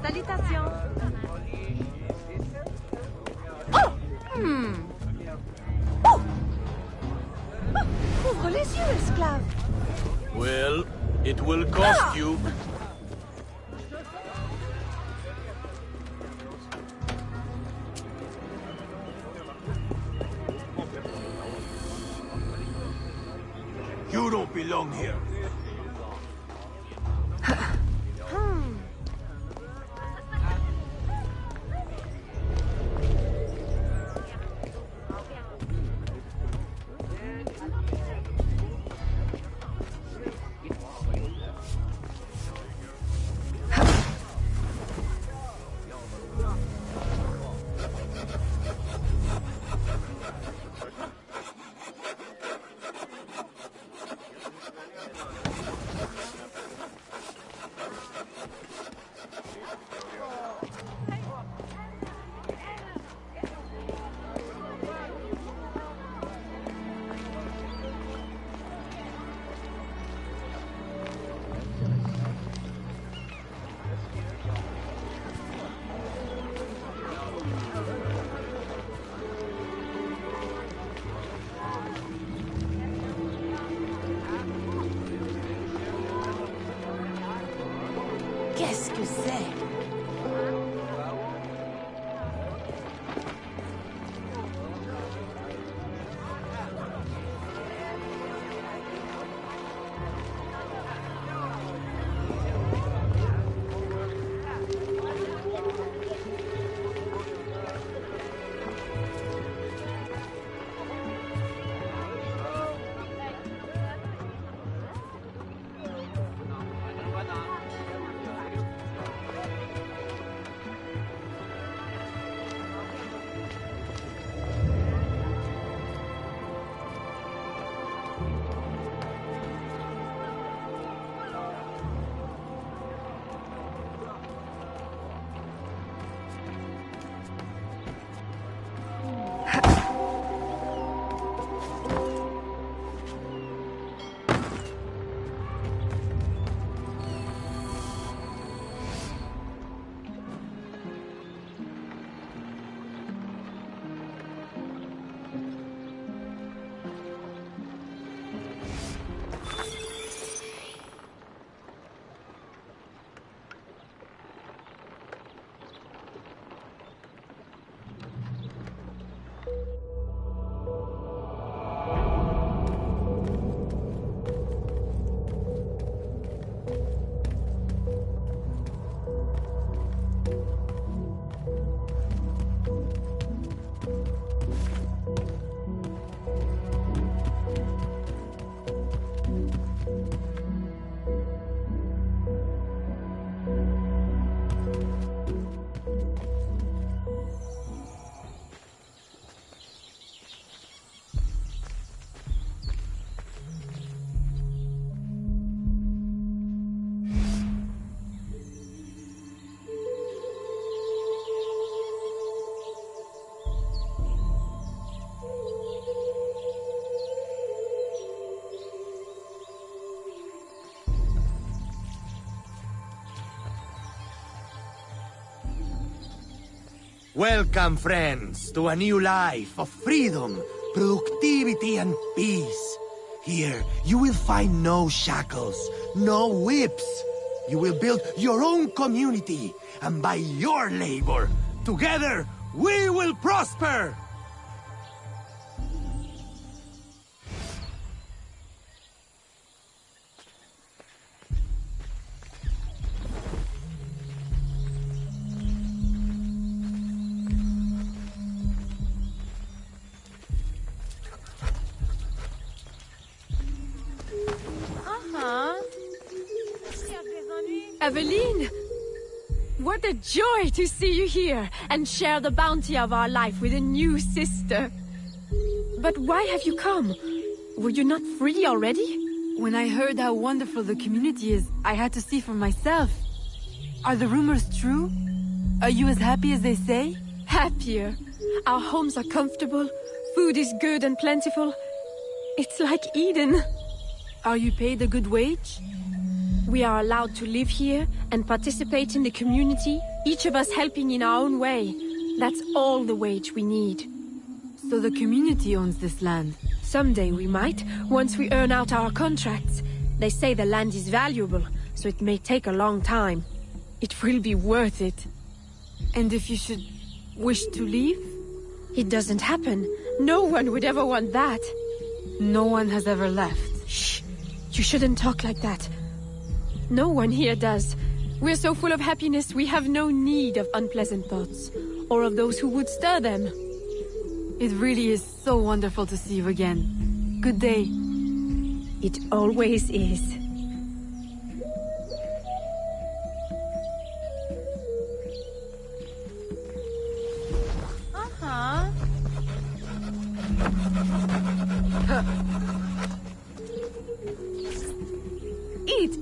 Salutations. Ouvre les yeux, esclave. Well, it will cost you. You don't belong here. Welcome, friends, to a new life of freedom, productivity, and peace. Here, you will find no shackles, no whips. You will build your own community, and by your labor, together, we will prosper! Eveline! What a joy to see you here and share the bounty of our life with a new sister. But why have you come? Were you not free already? When I heard how wonderful the community is, I had to see for myself. Are the rumors true? Are you as happy as they say? Happier. Our homes are comfortable, food is good and plentiful. It's like Eden. Are you paid a good wage? We are allowed to live here and participate in the community, each of us helping in our own way. That's all the wage we need. So the community owns this land? Someday we might, once we earn out our contracts. They say the land is valuable, so it may take a long time. It will be worth it. And if you should wish to leave? It doesn't happen. No one would ever want that. No one has ever left. Shh! You shouldn't talk like that. No one here does. We're so full of happiness, we have no need of unpleasant thoughts, or of those who would stir them. It really is so wonderful to see you again. Good day. It always is.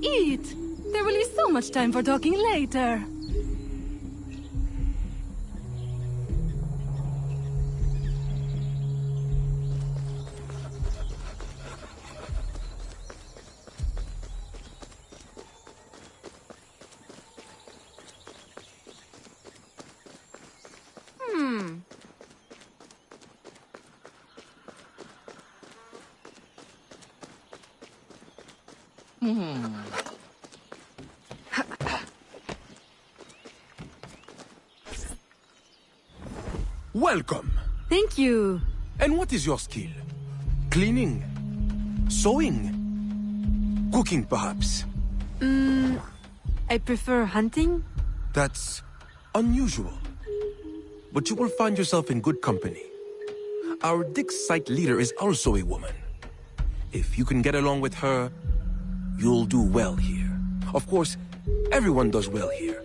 Eat! There will be so much time for talking later. Welcome. Thank you. And what is your skill? Cleaning? Sewing? Cooking, perhaps? I prefer hunting. That's unusual. But you will find yourself in good company. Our dig site leader is also a woman. If you can get along with her, you'll do well here. Of course, everyone does well here.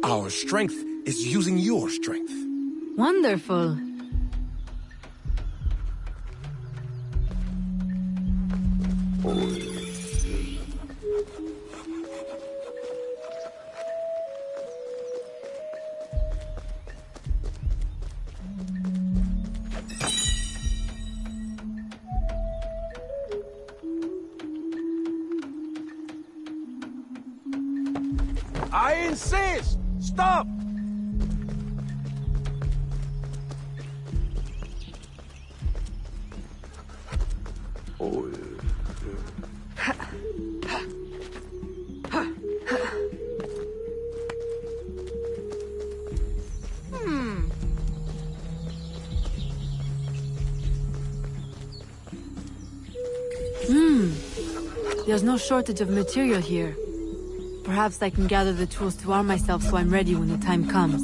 Our strength is using your strength. Wonderful. I insist! Stop! There's no shortage of material here. Perhaps I can gather the tools to arm myself so I'm ready when the time comes.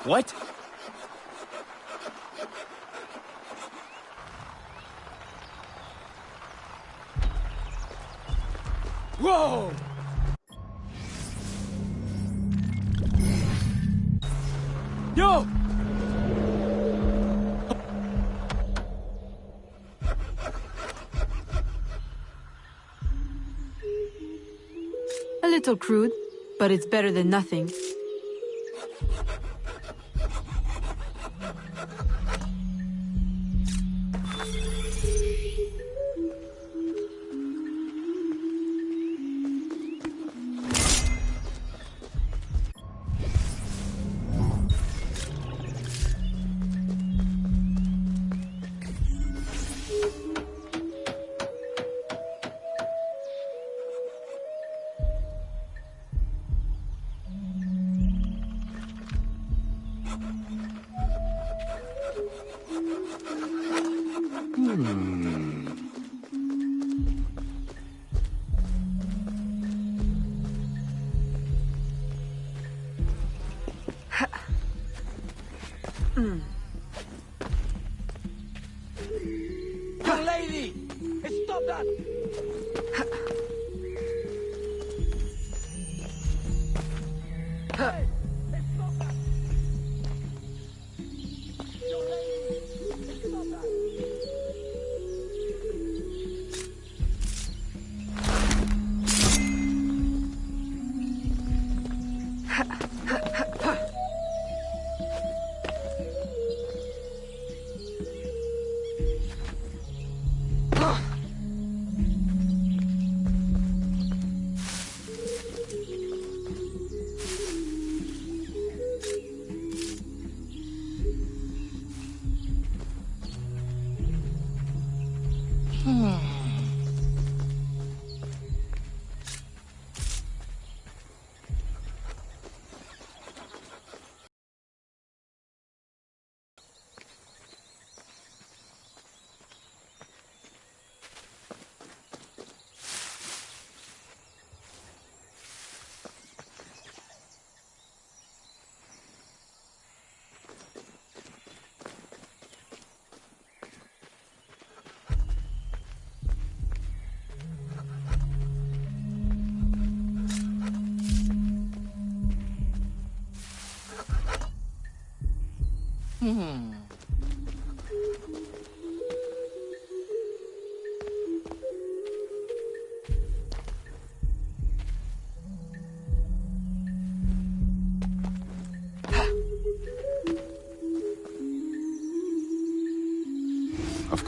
What? Whoa! Yo! A little crude, but it's better than nothing. Young lady! Stop that! Hey! Stop that! Young lady! Stop that!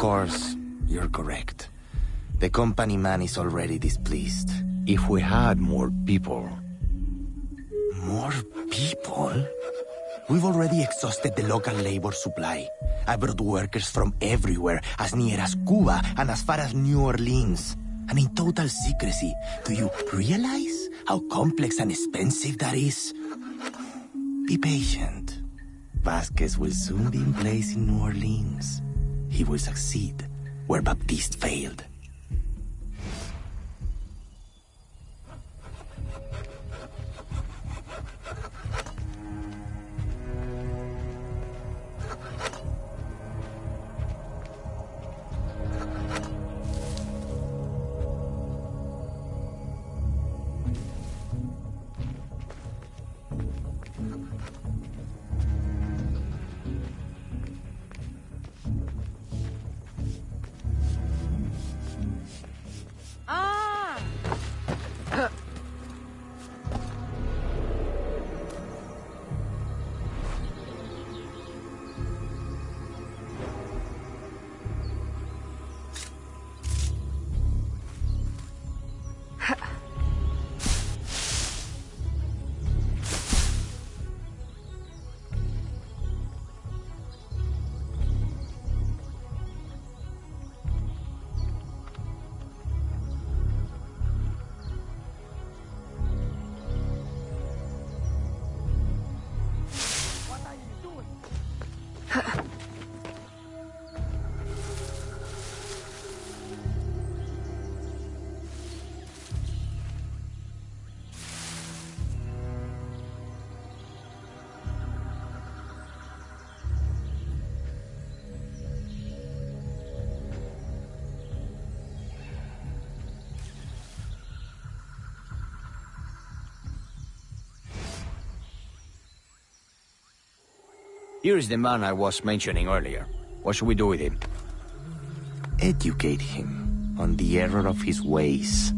course, you're correct. The company man is already displeased. If we had more people... More people? We've already exhausted the local labor supply. I brought workers from everywhere, as near as Cuba and as far as New Orleans. And in total secrecy. Do you realize how complex and expensive that is? Be patient. Vasquez will soon be in place in New Orleans. He will succeed where Baptiste failed. Here is the man I was mentioning earlier. What should we do with him? Educate him on the error of his ways.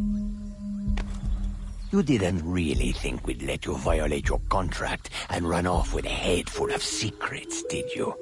You didn't really think we'd let you violate your contract and run off with a head full of secrets, did you?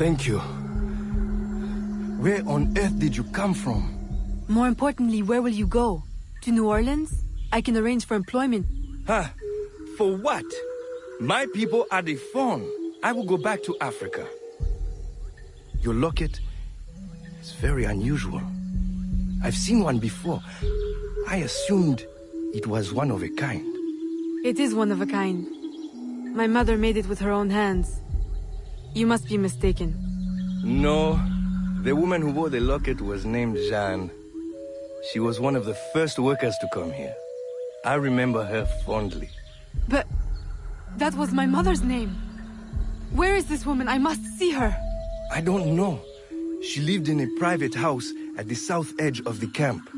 Thank you. Where on earth did you come from? More importantly, where will you go? To New Orleans? I can arrange for employment. Huh? For what? My people are the Fawn. I will go back to Africa. Your locket is very unusual. I've seen one before. I assumed it was one of a kind. It is one of a kind. My mother made it with her own hands. You must be mistaken. No. The woman who wore the locket was named Jeanne. She was one of the first workers to come here. I remember her fondly. But that was my mother's name. Where is this woman? I must see her. I don't know. She lived in a private house at the south edge of the camp.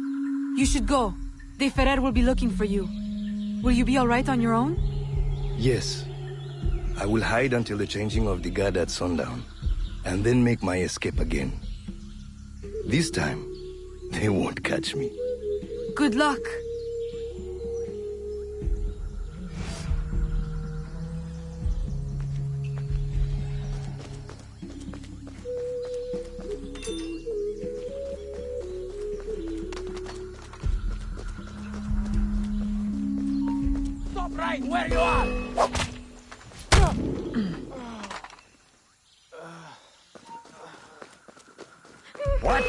You should go. De Ferrer will be looking for you. Will you be alright on your own? Yes. I will hide until the changing of the guard at sundown, and then make my escape again. This time, they won't catch me. Good luck. Stop right where you are! What?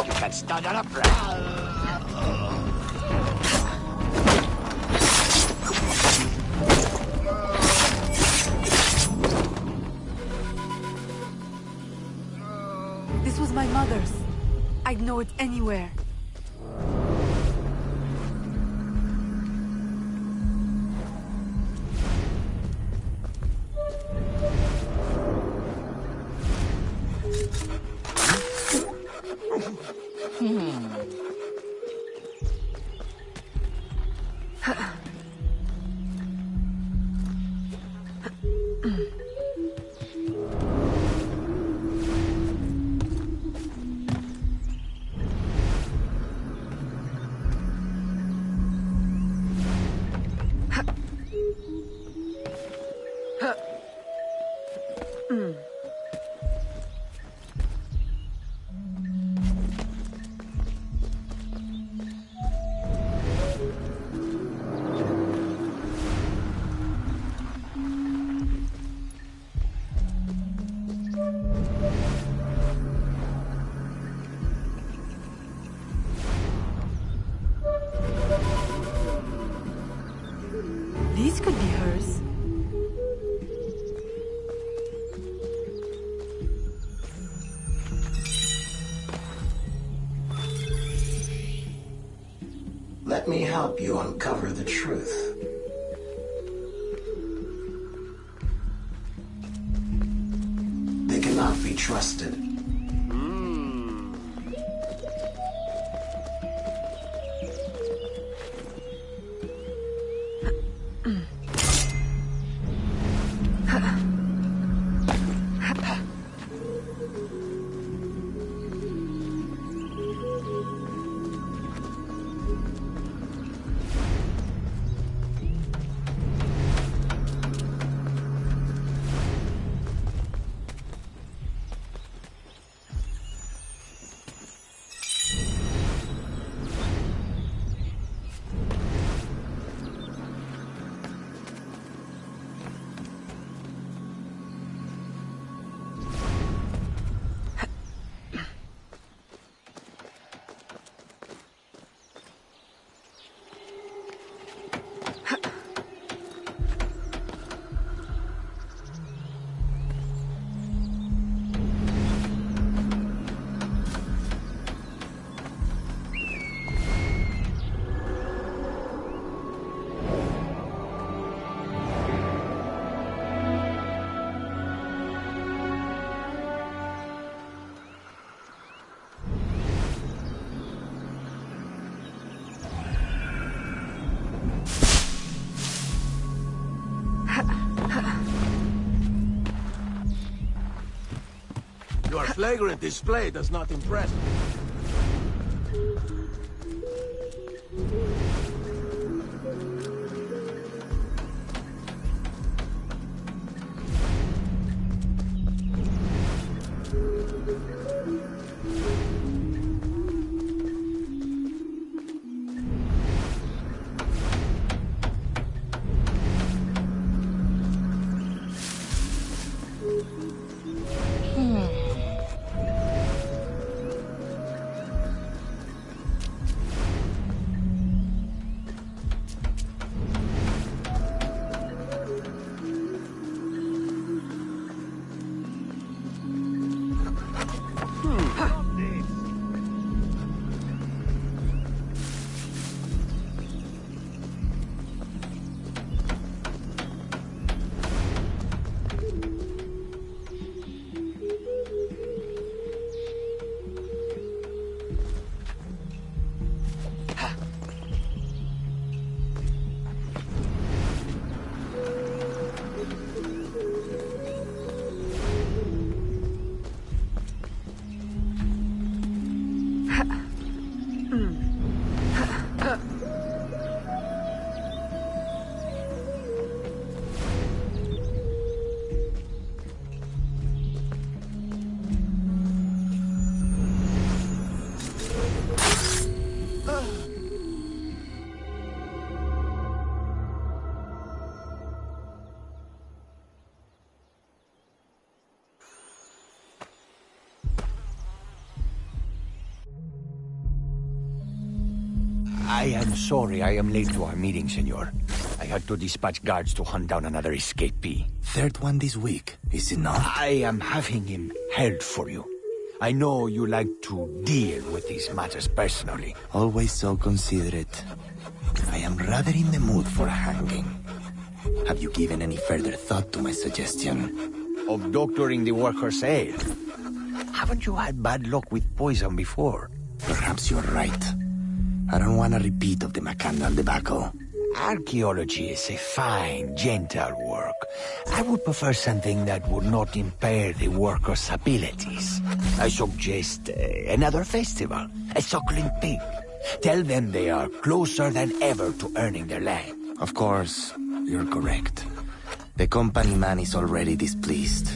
You can stand on a breath. This was my mother's. I'd know it anywhere. These could be hers. Let me help you uncover the truth. They cannot be trusted. Your flagrant display does not impress me. I am sorry I am late to our meeting, senor. I had to dispatch guards to hunt down another escapee. Third one this week, is it not? I am having him held for you. I know you like to deal with these matters personally. Always so considerate. I am rather in the mood for a hanging. Have you given any further thought to my suggestion? Of doctoring the worker's ale? Haven't you had bad luck with poison before? Perhaps you're right. I don't want a repeat of the Macandal debacle. Archaeology is a fine, gentle work. I would prefer something that would not impair the worker's abilities. I suggest another festival, a suckling pig. Tell them they are closer than ever to earning their land. Of course, you're correct. The company man is already displeased.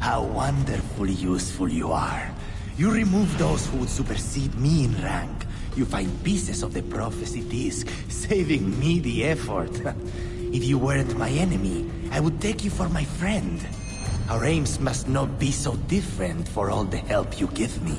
How wonderfully useful you are. You remove those who would supersede me in rank. You find pieces of the prophecy disc, saving me the effort. If you weren't my enemy, I would take you for my friend. Our aims must not be so different for all the help you give me.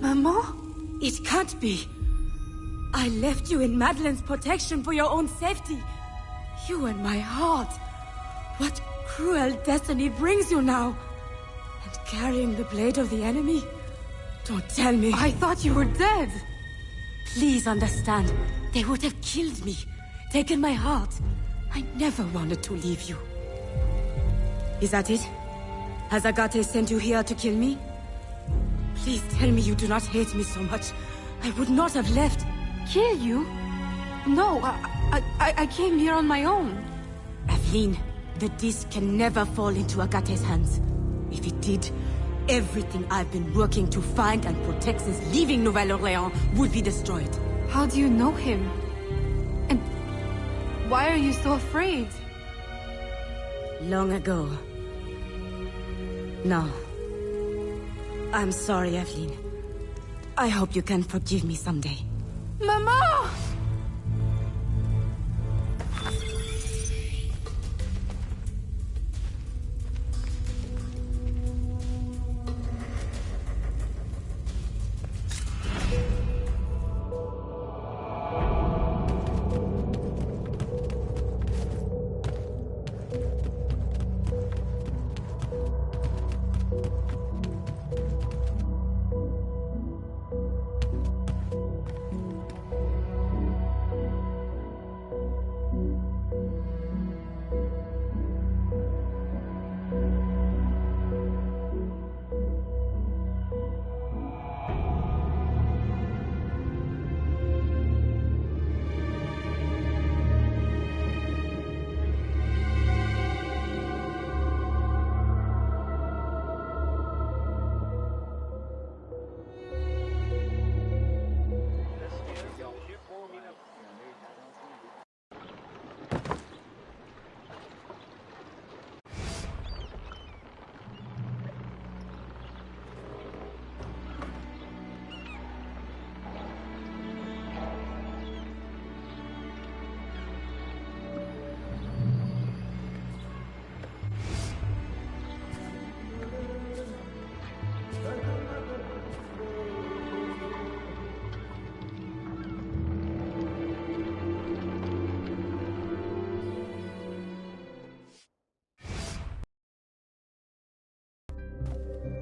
Maman? It can't be. I left you in Madeline's protection for your own safety. You and my heart. What cruel destiny brings you now? And carrying the blade of the enemy? Don't tell me. I thought you were dead. Please understand. They would have killed me. Taken my heart. I never wanted to leave you. Is that it? Has Agate sent you here to kill me? Please tell me you do not hate me so much. I would not have left. Kill you? No, I came here on my own. Aveline, the disc can never fall into Agate's hands. If it did, everything I've been working to find and protect since leaving Nouvelle-Orléans would be destroyed. How do you know him? And why are you so afraid? Long ago. No. I'm sorry, Aveline. I hope you can forgive me someday. Mama!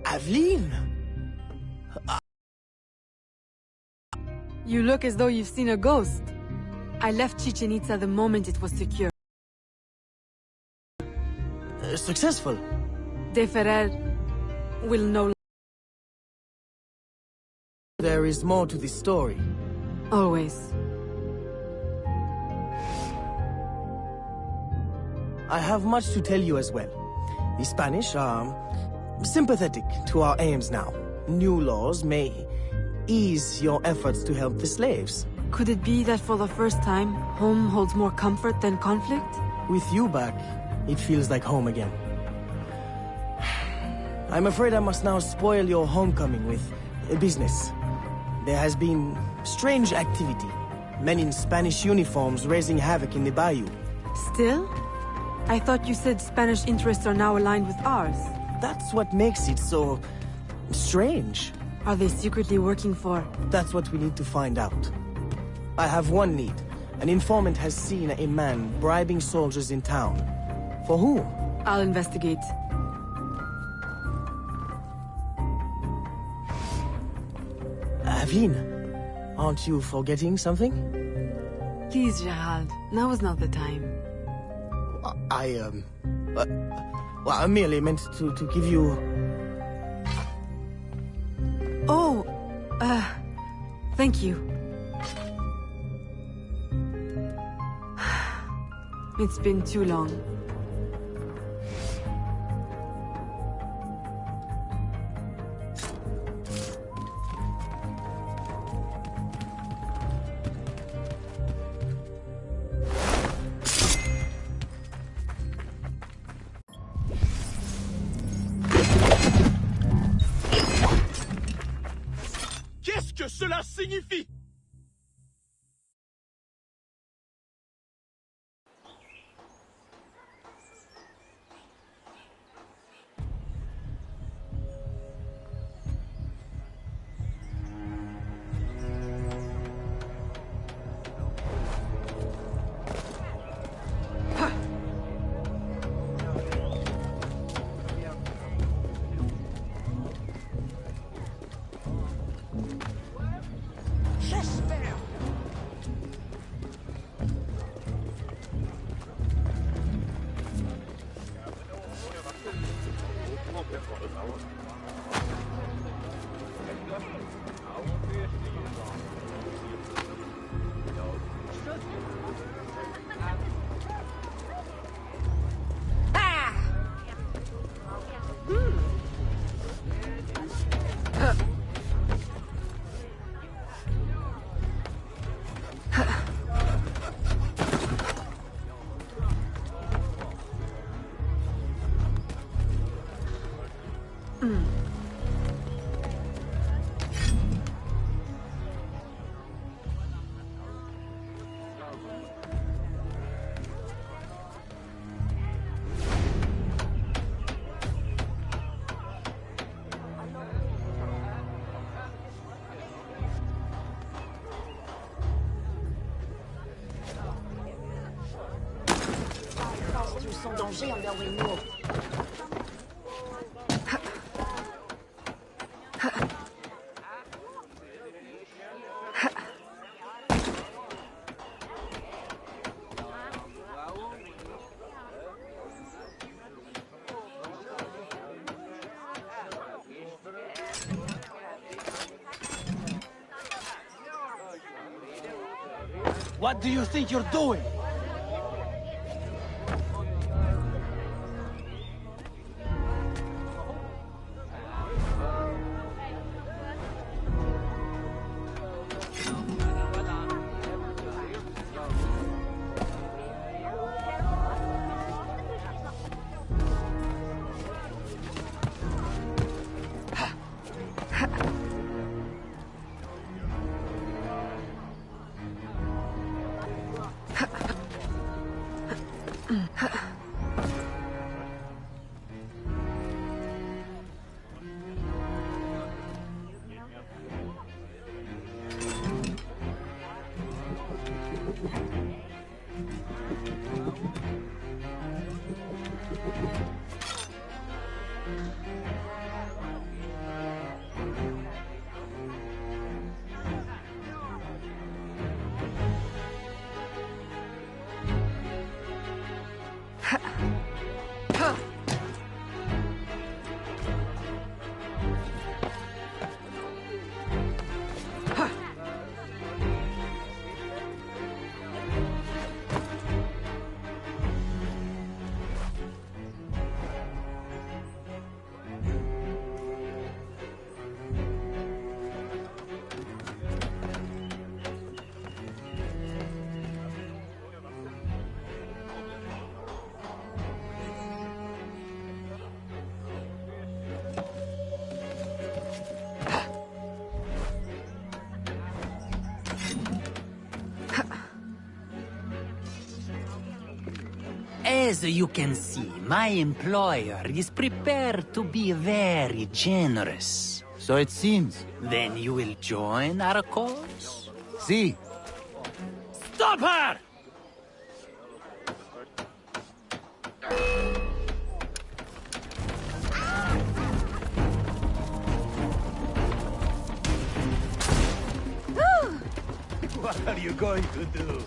Aveline! You look as though you've seen a ghost. I left Chichen Itza the moment it was secure. Successful? De Ferrer will no. There is more to this story. Always. I have much to tell you as well. The Spanish are sympathetic to our aims now. New laws may ease your efforts to help the slaves. Could it be that for the first time, home holds more comfort than conflict? With you back, it feels like home again. I'm afraid I must now spoil your homecoming with business. There has been strange activity. Men in Spanish uniforms raising havoc in the bayou. Still? I thought you said Spanish interests are now aligned with ours. That's what makes it so strange. Are they secretly working for? That's what we need to find out. I have one lead. An informant has seen a man bribing soldiers in town. For whom? I'll investigate. Aveline, aren't you forgetting something? Please, Gerald. Now is not the time. Well, I merely meant to give you... Oh, thank you. It's been too long. Qu'est-ce que cela signifie? danger envers Wenyo. What do you think you're doing? As you can see, my employer is prepared to be very generous. So it seems. Then you will join our cause? See. Stop her! What are you going to do?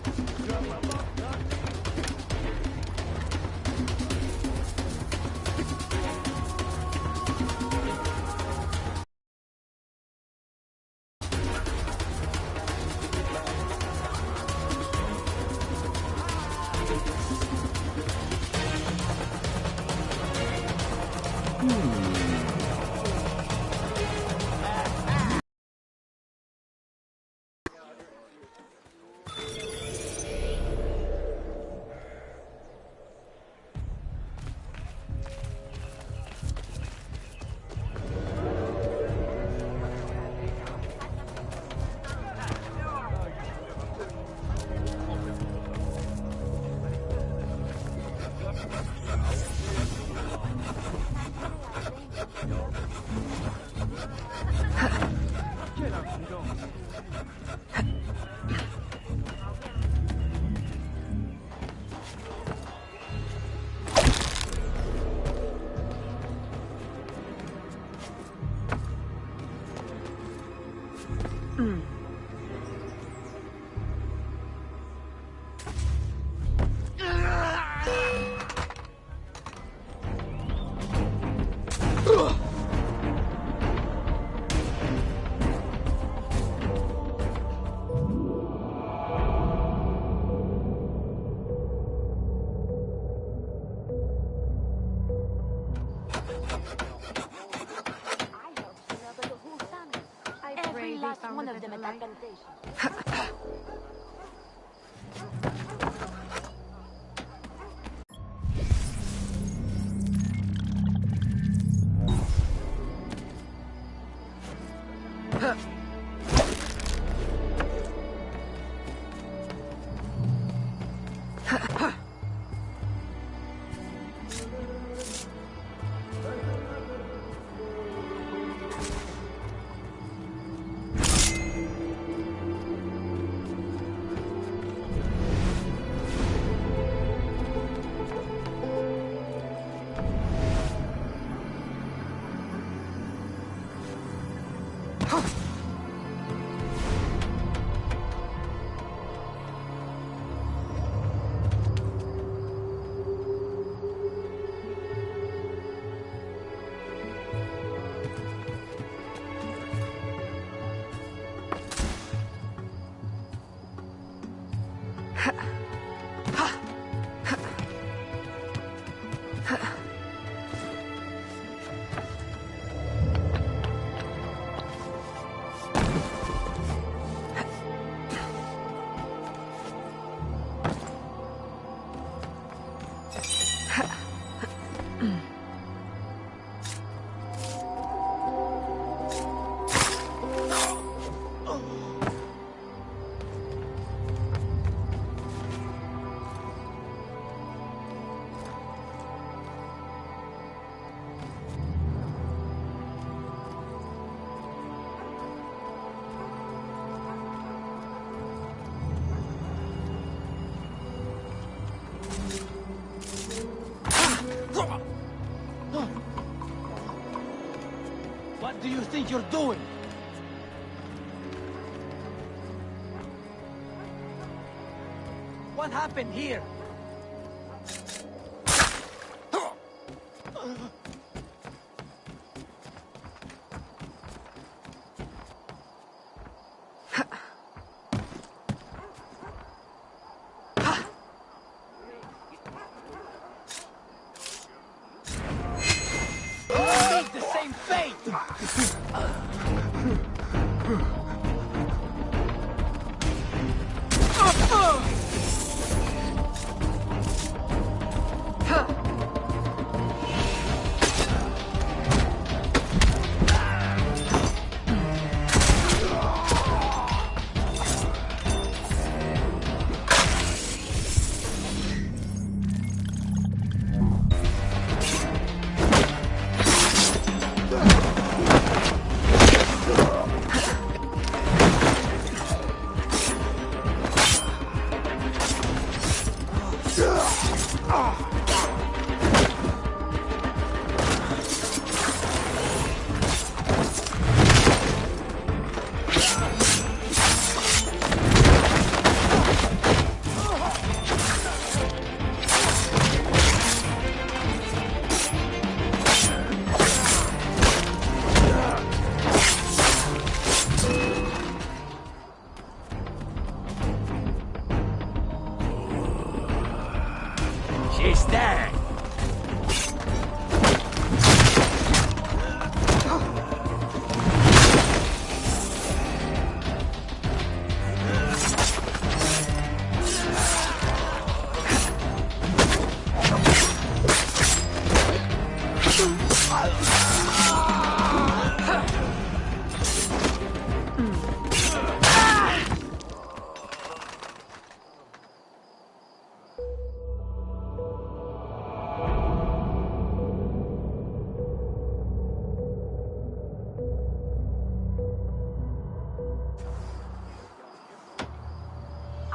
Every last one of them at that plantation. What do you think you're doing? What happened here? The same fate! She's dead!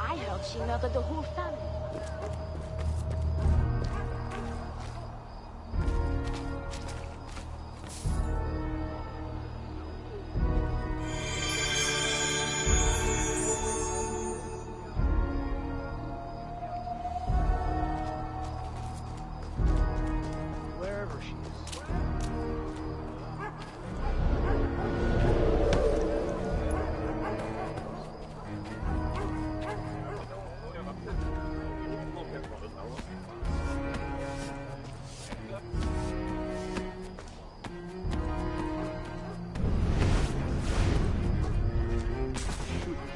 I heard she murdered the whole family. Wherever she is.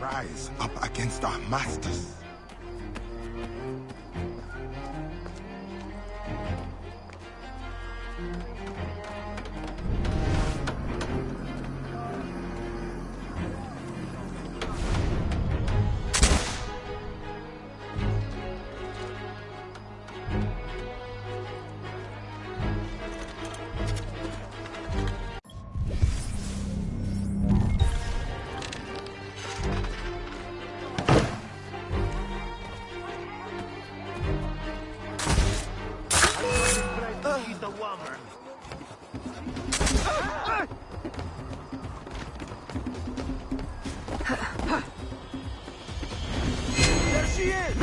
Rise up against our masters. He's the woman. There she is!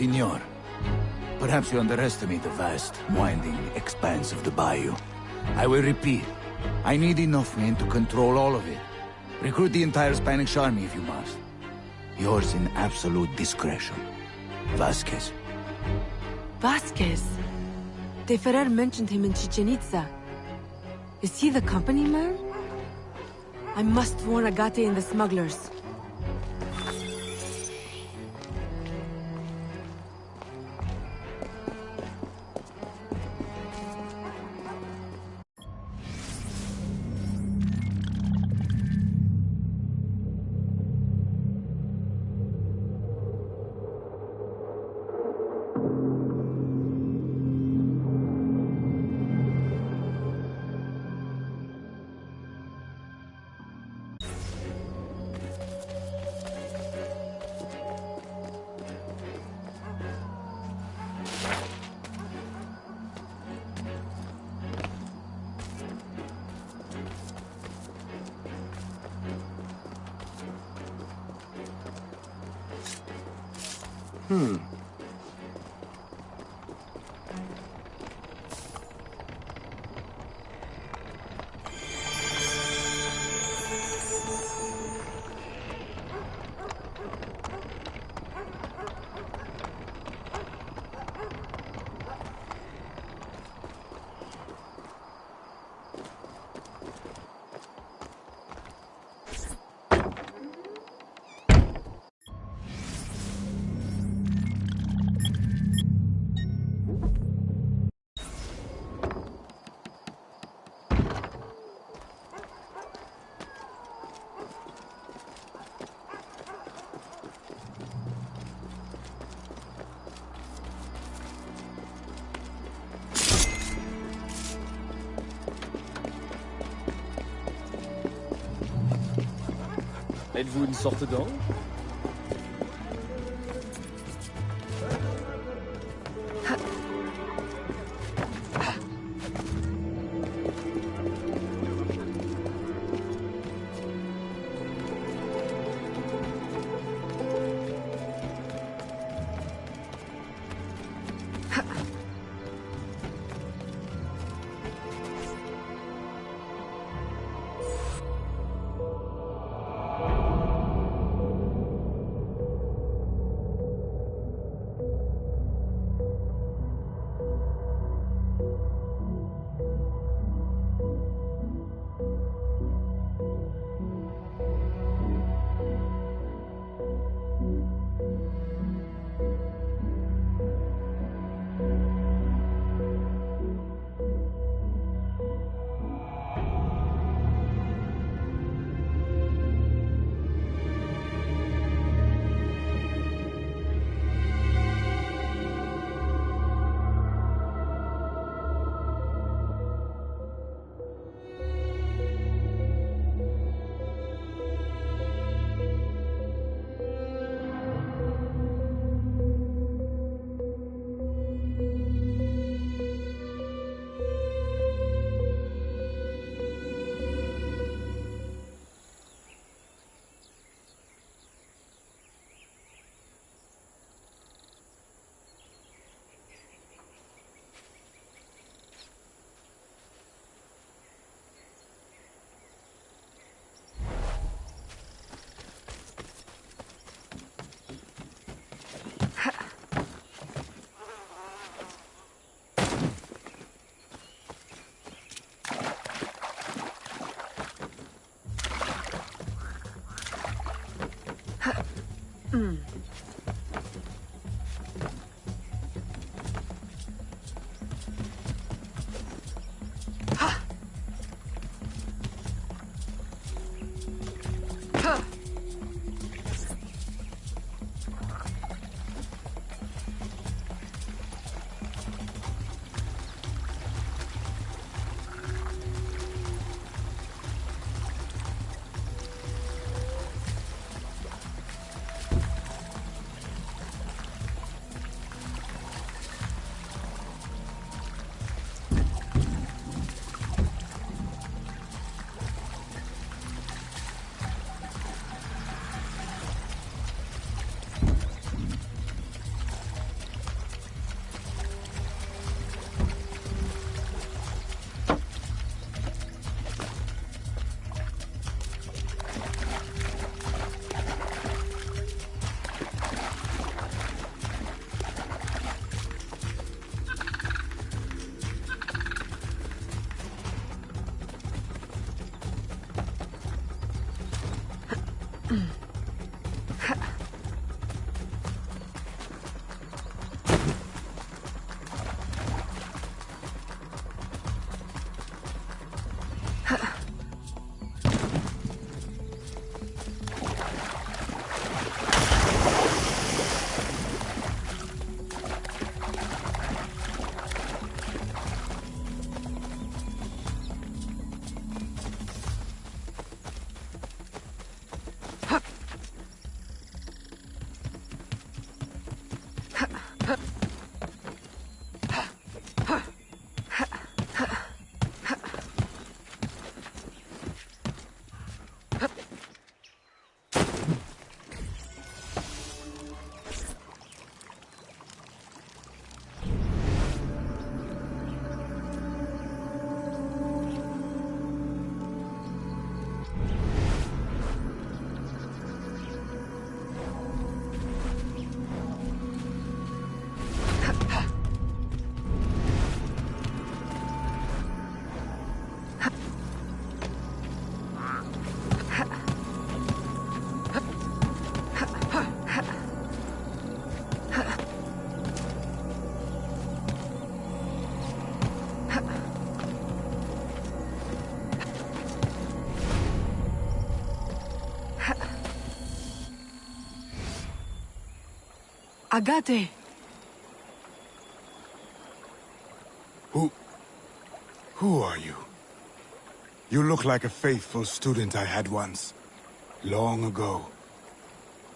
Signor, perhaps you underestimate the vast, winding expanse of the bayou. I will repeat, I need enough men to control all of it. Recruit the entire Spanish army if you must. Yours in absolute discretion. Vasquez. Vasquez? De Ferrer mentioned him in Chichen Itza. Is he the company man? I must warn Agate and the smugglers. Êtes-vous une sorte d'ange? Agate! Who are you? You look like a faithful student I had once. Long ago.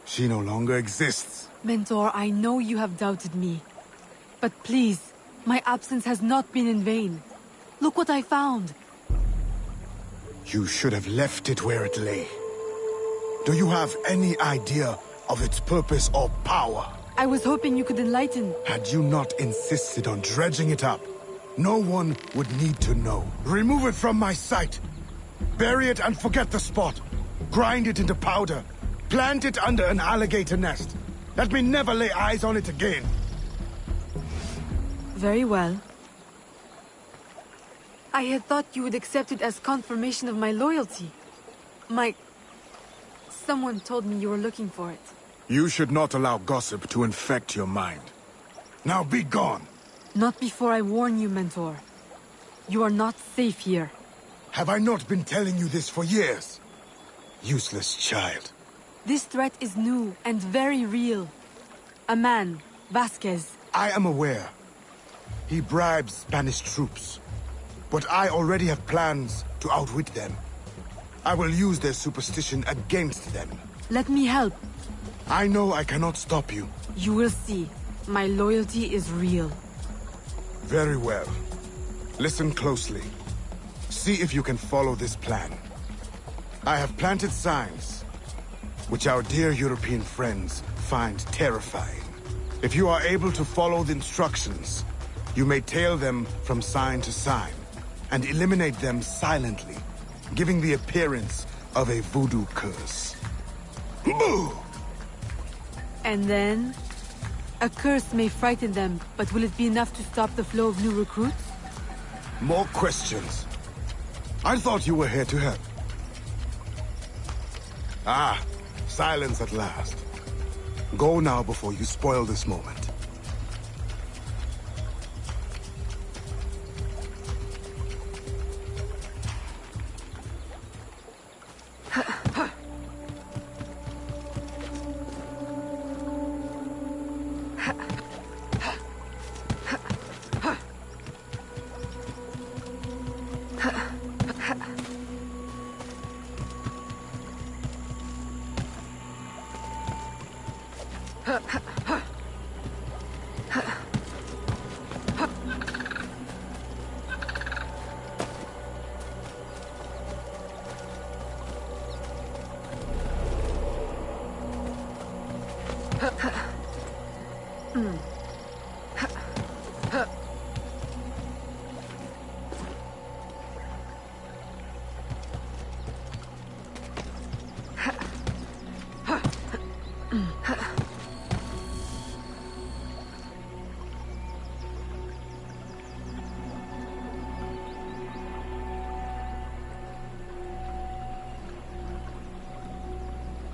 She no longer exists. Mentor, I know you have doubted me. But please, my absence has not been in vain. Look what I found. You should have left it where it lay. Do you have any idea of its purpose or power? I was hoping you could enlighten. Had you not insisted on dredging it up, no one would need to know. Remove it from my sight. Bury it and forget the spot. Grind it into powder. Plant it under an alligator nest. Let me never lay eyes on it again. Very well. I had thought you would accept it as confirmation of my loyalty. Someone told me you were looking for it. You should not allow gossip to infect your mind. Now be gone! Not before I warn you, Mentor. You are not safe here. Have I not been telling you this for years? Useless child. This threat is new and very real. A man, Vasquez. I am aware. He bribes Spanish troops. But I already have plans to outwit them. I will use their superstition against them. Let me help. I know I cannot stop you. You will see. My loyalty is real. Very well. Listen closely. See if you can follow this plan. I have planted signs, which our dear European friends find terrifying. If you are able to follow the instructions, you may tail them from sign to sign, and eliminate them silently, giving the appearance of a voodoo curse. Boo! And then? A curse may frighten them, but will it be enough to stop the flow of new recruits? More questions. I thought you were here to help. Ah, silence at last. Go now before you spoil this moment.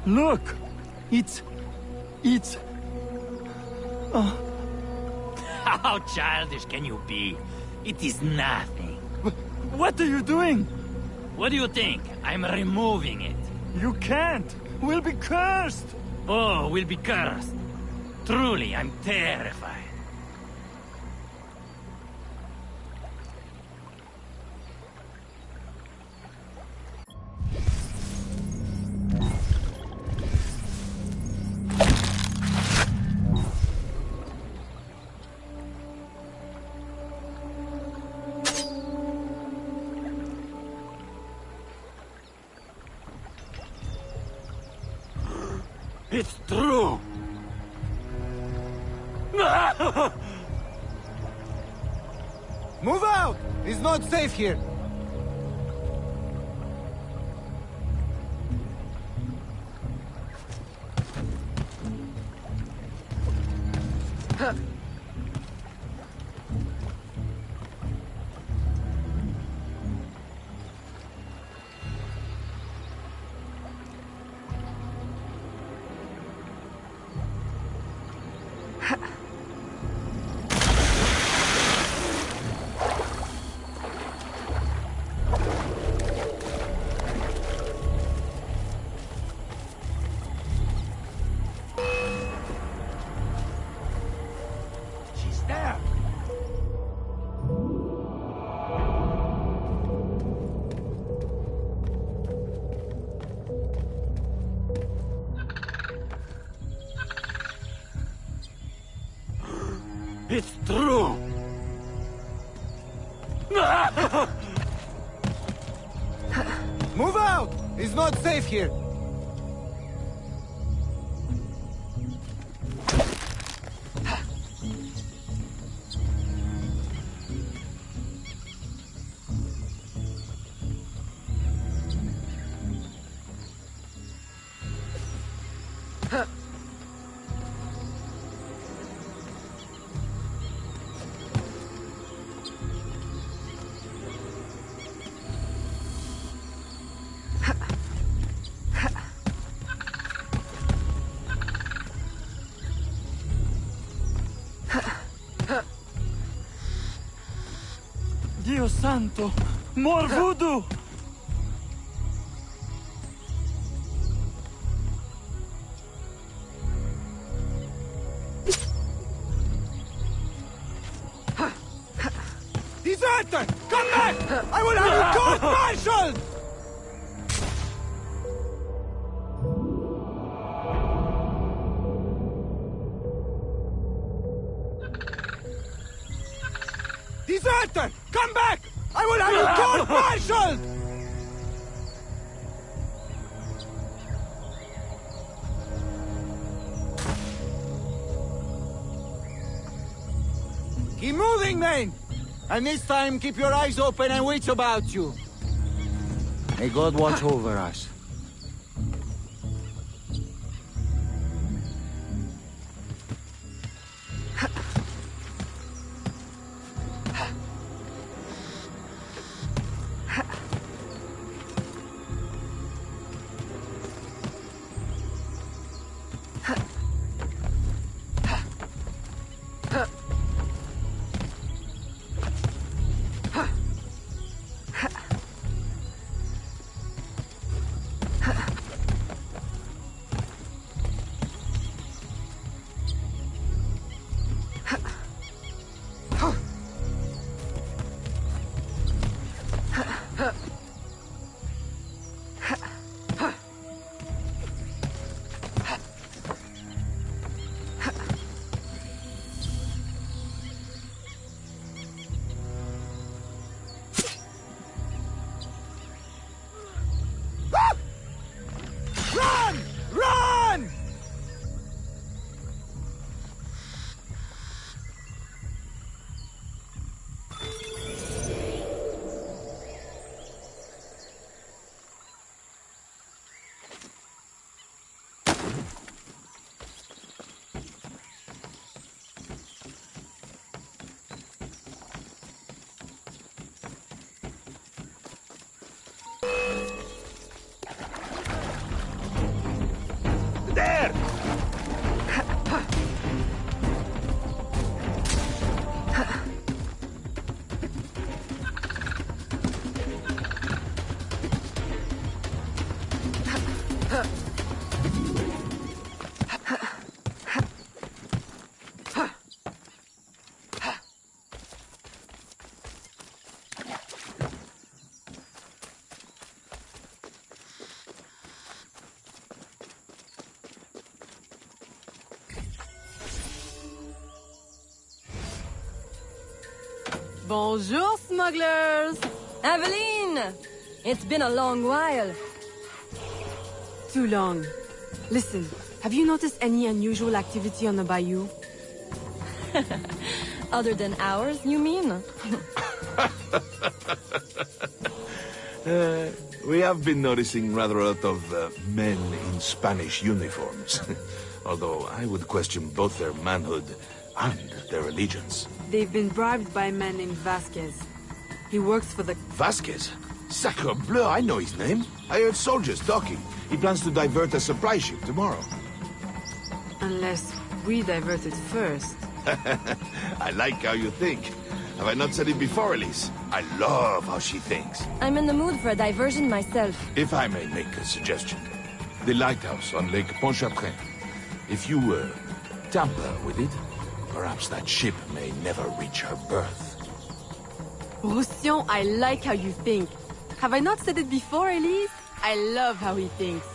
Look! It's... Oh. How childish can you be? It is nothing. What are you doing? What do you think? I'm removing it. You can't! We'll be cursed! Oh, we'll be cursed. Truly, I'm terrified. It's true! Move out! It's not safe here! It's true! Move out! It's not safe here. Dios santo! More voodoo! Deserter! Come back! I will have you court-martialed! Deserter! Come back! I will have you court-martialed! Keep moving, men! And this time, keep your eyes open and wits about you. May God watch over us. Run! Run! There! Bonjour, smugglers! Aveline! It's been a long while. Too long. Listen, have you noticed any unusual activity on the bayou? Other than ours, you mean? We have been noticing rather a lot of men in Spanish uniforms. Although I would question both their manhood and their allegiance. They've been bribed by a man named Vasquez. He works for the... Vasquez? Sacre bleu, I know his name. I heard soldiers talking. He plans to divert a supply ship tomorrow. Unless we divert it first. I like how you think. Have I not said it before, Elise? I love how she thinks. I'm in the mood for a diversion myself. If I may make a suggestion. The lighthouse on Lake Pontchartrain. If you, tamper with it, perhaps that ship may never reach her berth. Roussillon, I like how you think. Have I not said it before, Elise? I love how he thinks.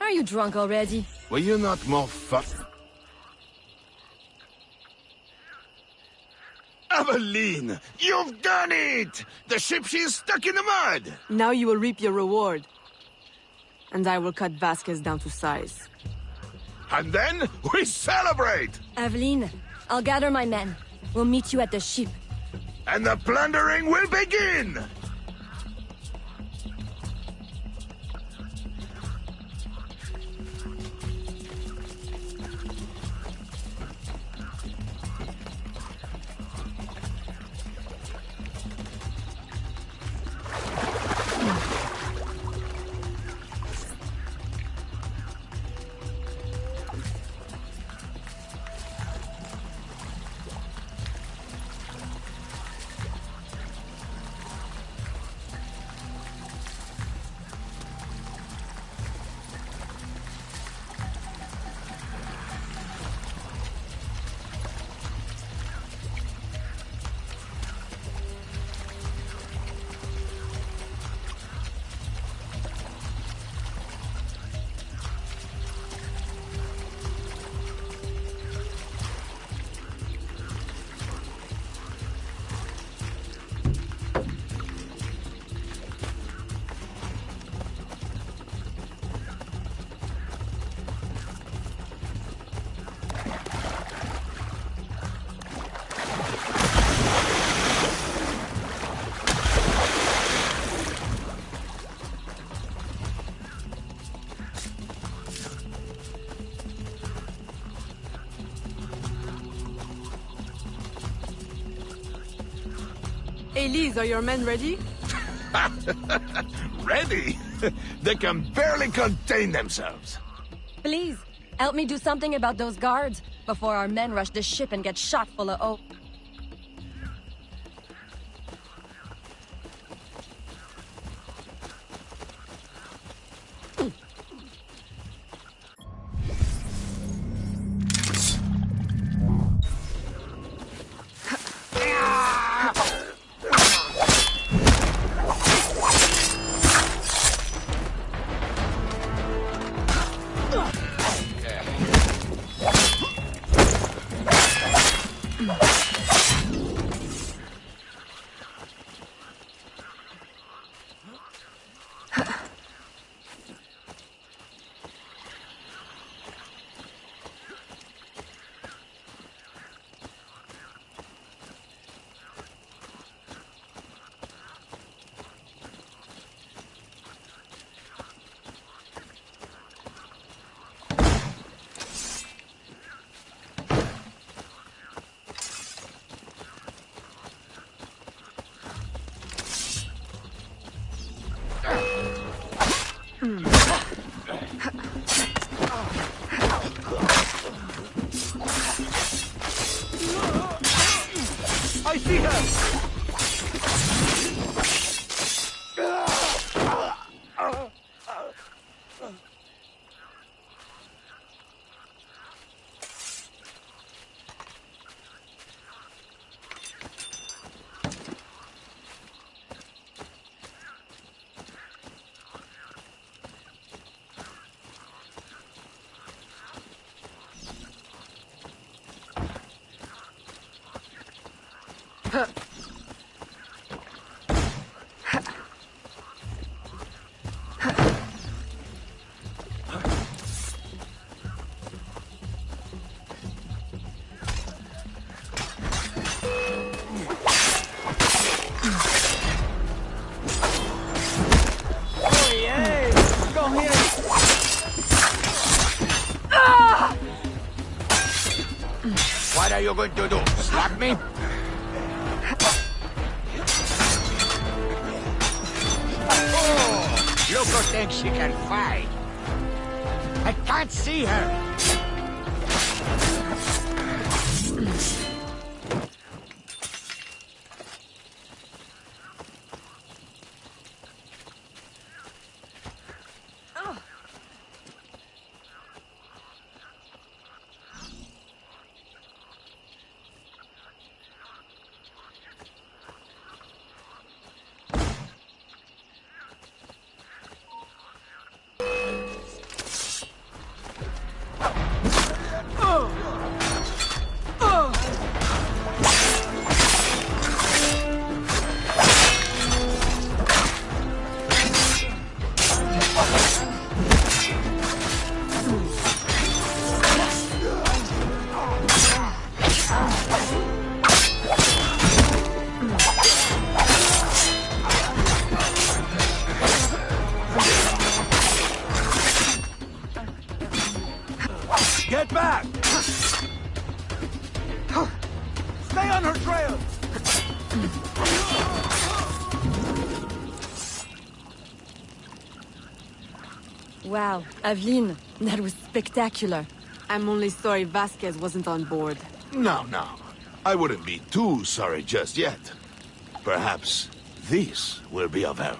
Are you drunk already? Were you not more fun? Aveline! You've done it! The ship, she's stuck in the mud! Now you will reap your reward. And I will cut Vasquez down to size. And then we celebrate! Aveline, I'll gather my men. We'll meet you at the ship. And the plundering will begin! Elise, are your men ready? Ready? They can barely contain themselves. Please, help me do something about those guards before our men rush the ship and get shot full of oak. I see her! What are you going to do? Slap me? Oh, look who thinks she can fight. I can't see her. Get back! Stay on her trail! Wow, Aveline, that was spectacular. I'm only sorry Vasquez wasn't on board. No. I wouldn't be too sorry just yet. Perhaps this will be of help.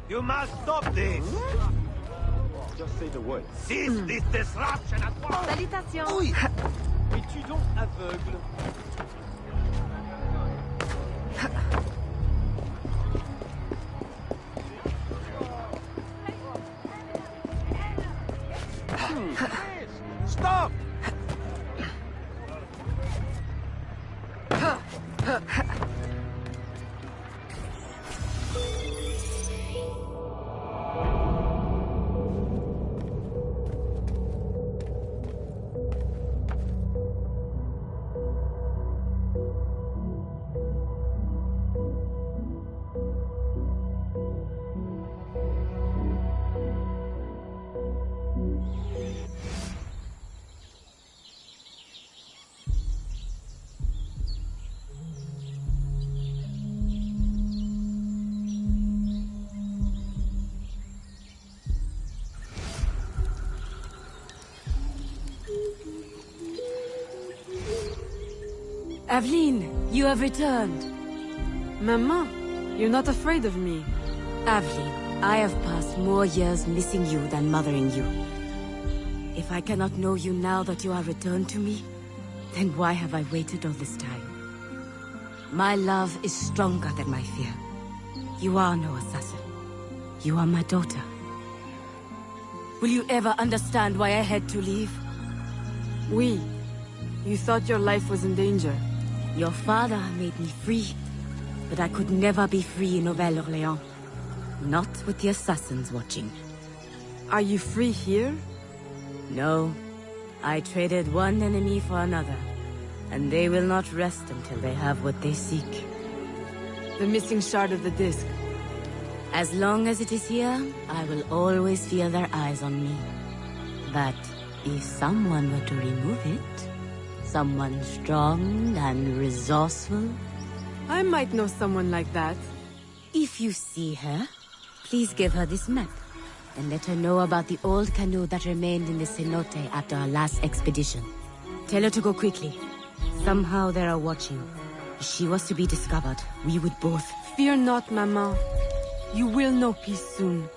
You must stop this! Just say the word. Cease this disruption at once! Salutations! Es-tu donc aveugle? Stop! Aveline, you have returned. Maman, you're not afraid of me. Aveline, I have passed more years missing you than mothering you. If I cannot know you now that you are returned to me, then why have I waited all this time? My love is stronger than my fear. You are no assassin. You are my daughter. Will you ever understand why I had to leave? Oui. You thought your life was in danger. Your father made me free, but I could never be free in Nouvelle-Orléans. Not with the assassins watching. Are you free here? No. I traded one enemy for another, and they will not rest until they have what they seek. The missing shard of the disc. As long as it is here, I will always feel their eyes on me. But if someone were to remove it, someone strong and resourceful, I might know someone like that. If you see her, please give her this map, and let her know about the old canoe that remained in the cenote after our last expedition. Tell her to go quickly. Somehow they are watching. If she was to be discovered, we would both... Fear not, Maman. You will know peace soon.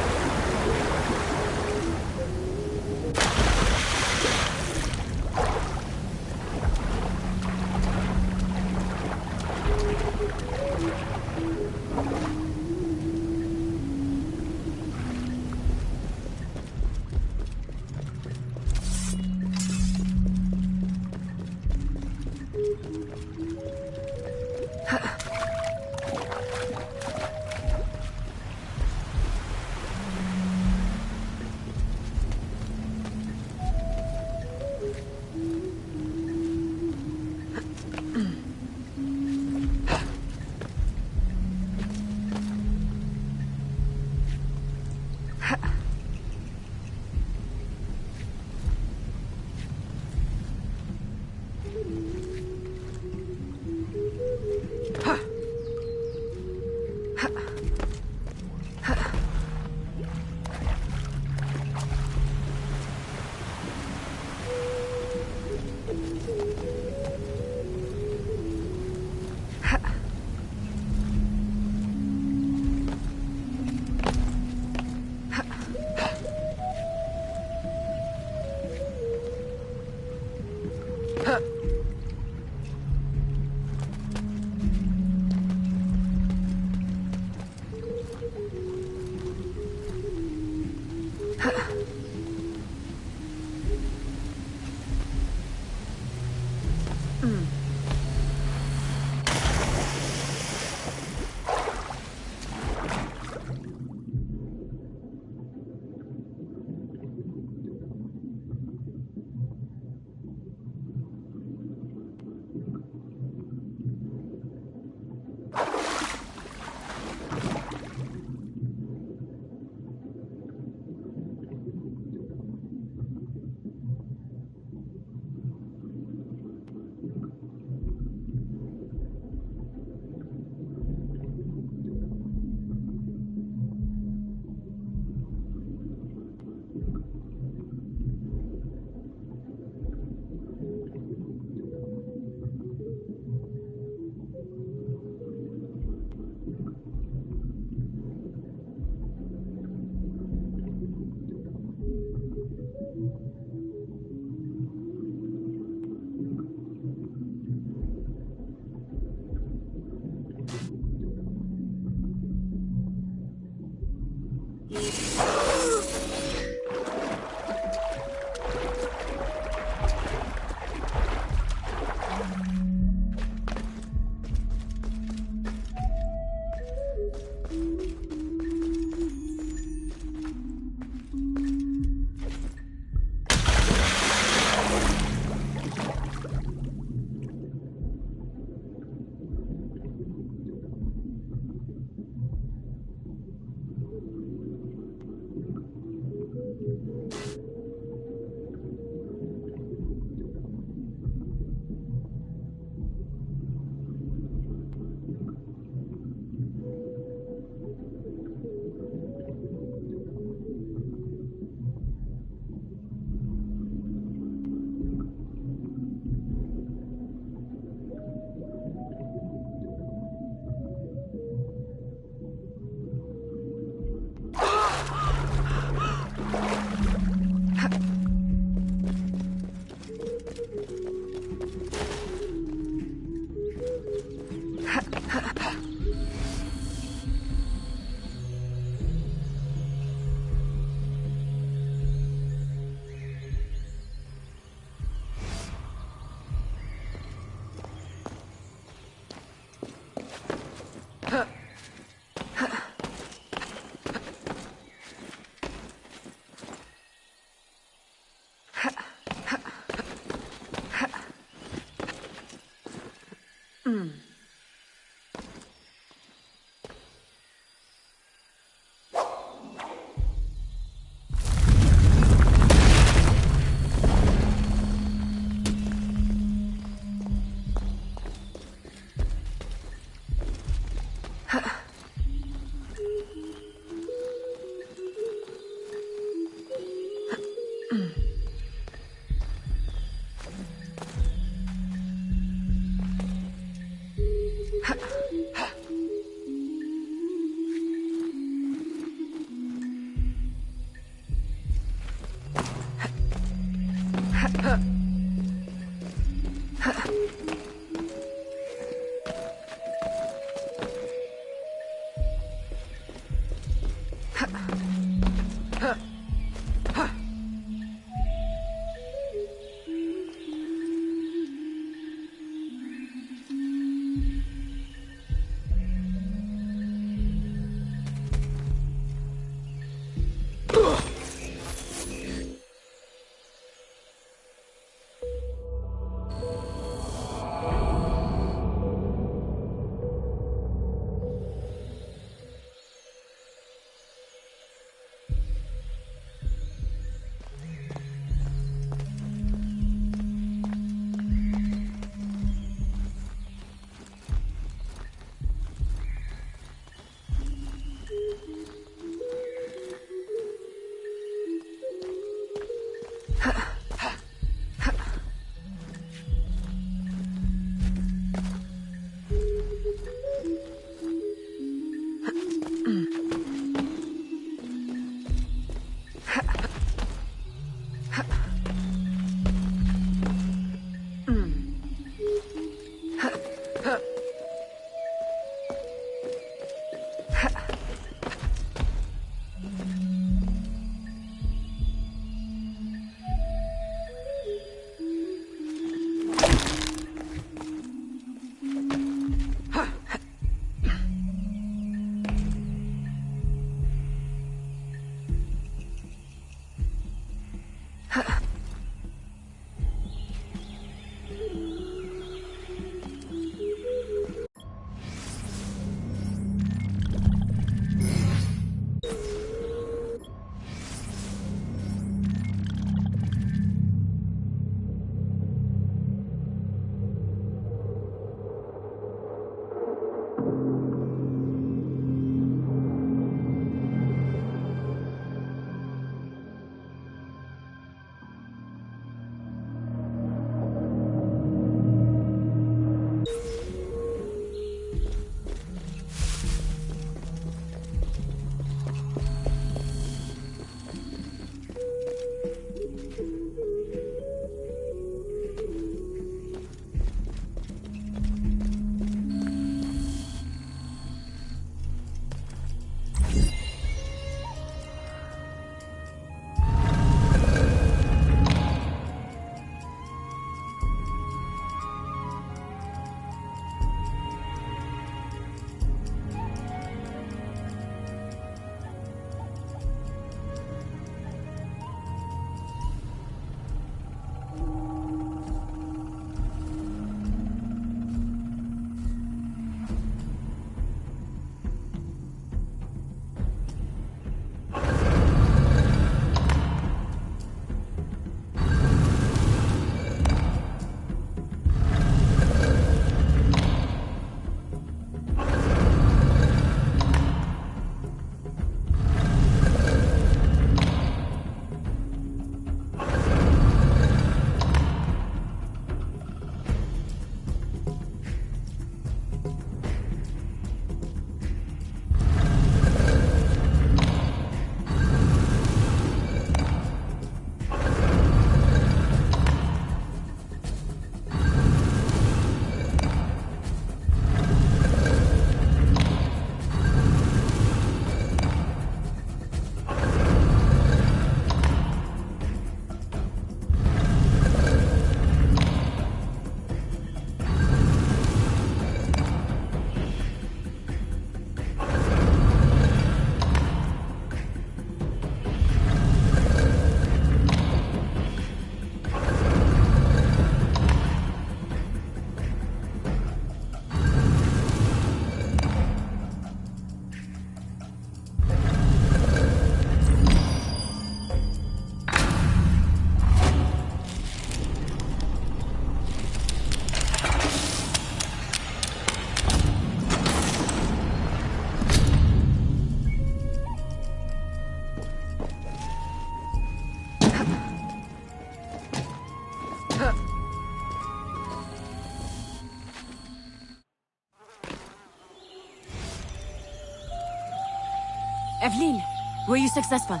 Evelyn, were you successful?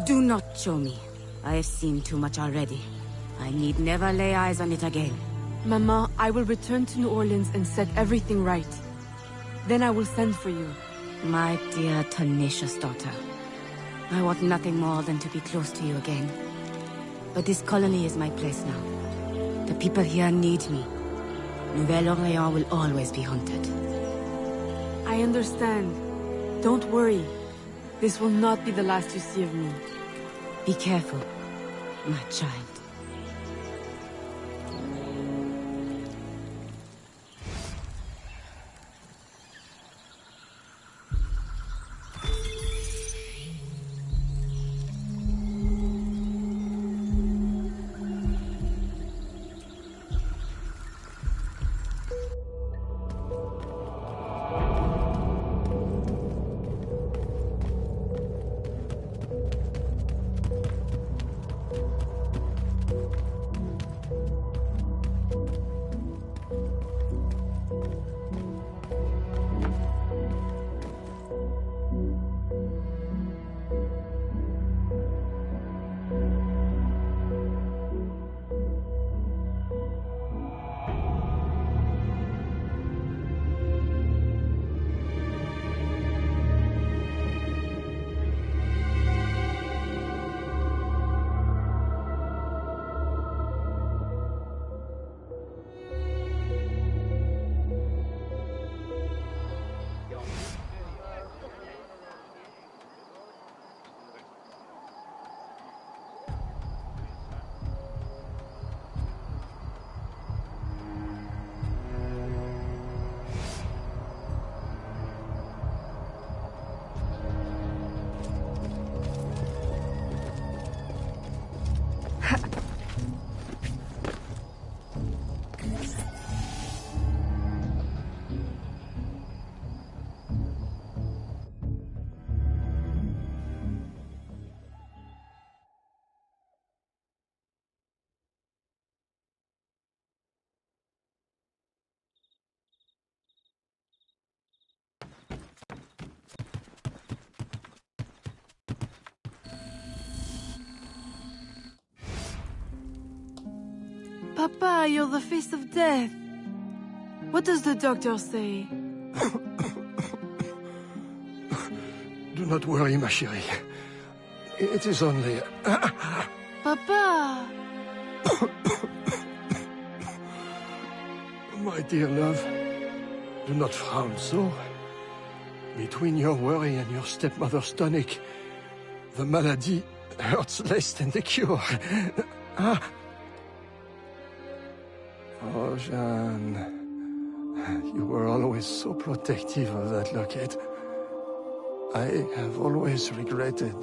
Do not show me. I have seen too much already. I need never lay eyes on it again. Maman, I will return to New Orleans and set everything right. Then I will send for you. My dear, tenacious daughter. I want nothing more than to be close to you again. But this colony is my place now. The people here need me. Nouvelle-Orléans will always be haunted. I understand. Don't worry. This will not be the last you see of me. Be careful, my child. Papa, you're the face of death. What does the doctor say? Do not worry, ma chérie. It is only... Papa! My dear love, do not frown so. Between your worry and your stepmother's tonic, the malady hurts less than the cure. Oh, Jeanne. You were always so protective of that locket. I have always regretted...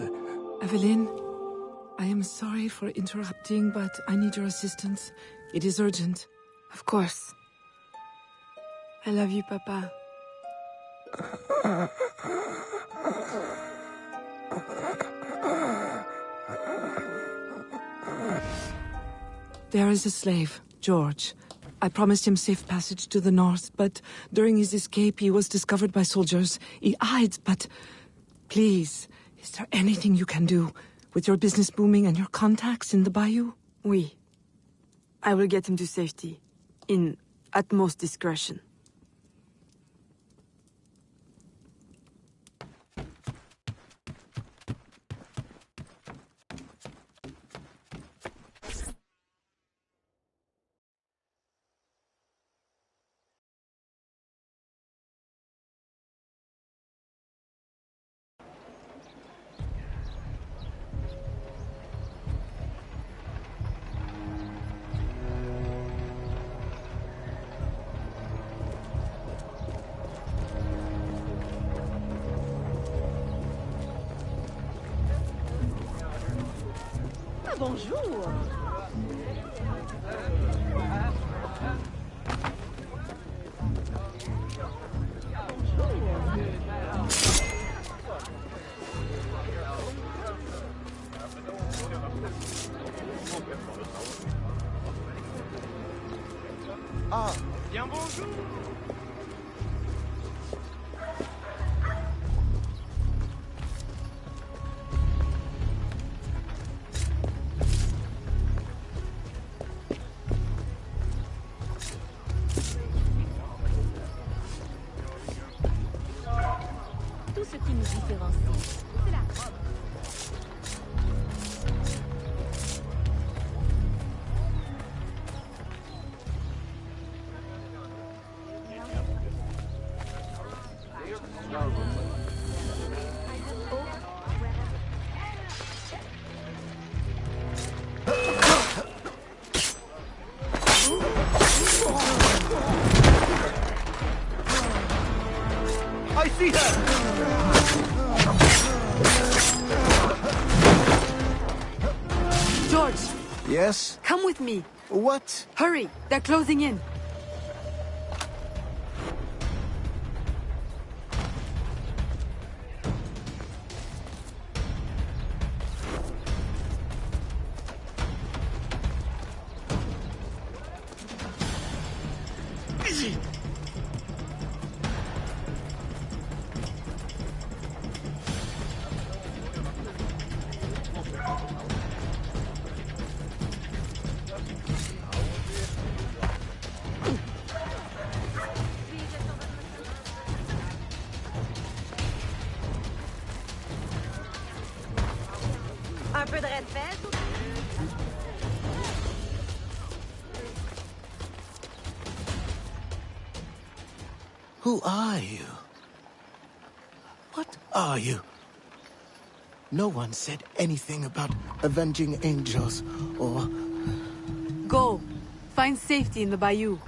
Evelyn, I am sorry for interrupting, but I need your assistance. It is urgent. Of course. I love you, Papa. There is a slave, George. I promised him safe passage to the north, but during his escape he was discovered by soldiers. He hides, but... Please, is there anything you can do? With your business booming and your contacts in the bayou? Oui. I will get him to safety. In utmost discretion. Bonjour. Ah, bien bonjour. Tout ce qui nous différencie, c'est la robe. I see her! George! Yes? Come with me. What? Hurry! They're closing in. Un peu de respect. Who are you? What are you? No one said anything about avenging angels or... Go. Find safety in the bayou.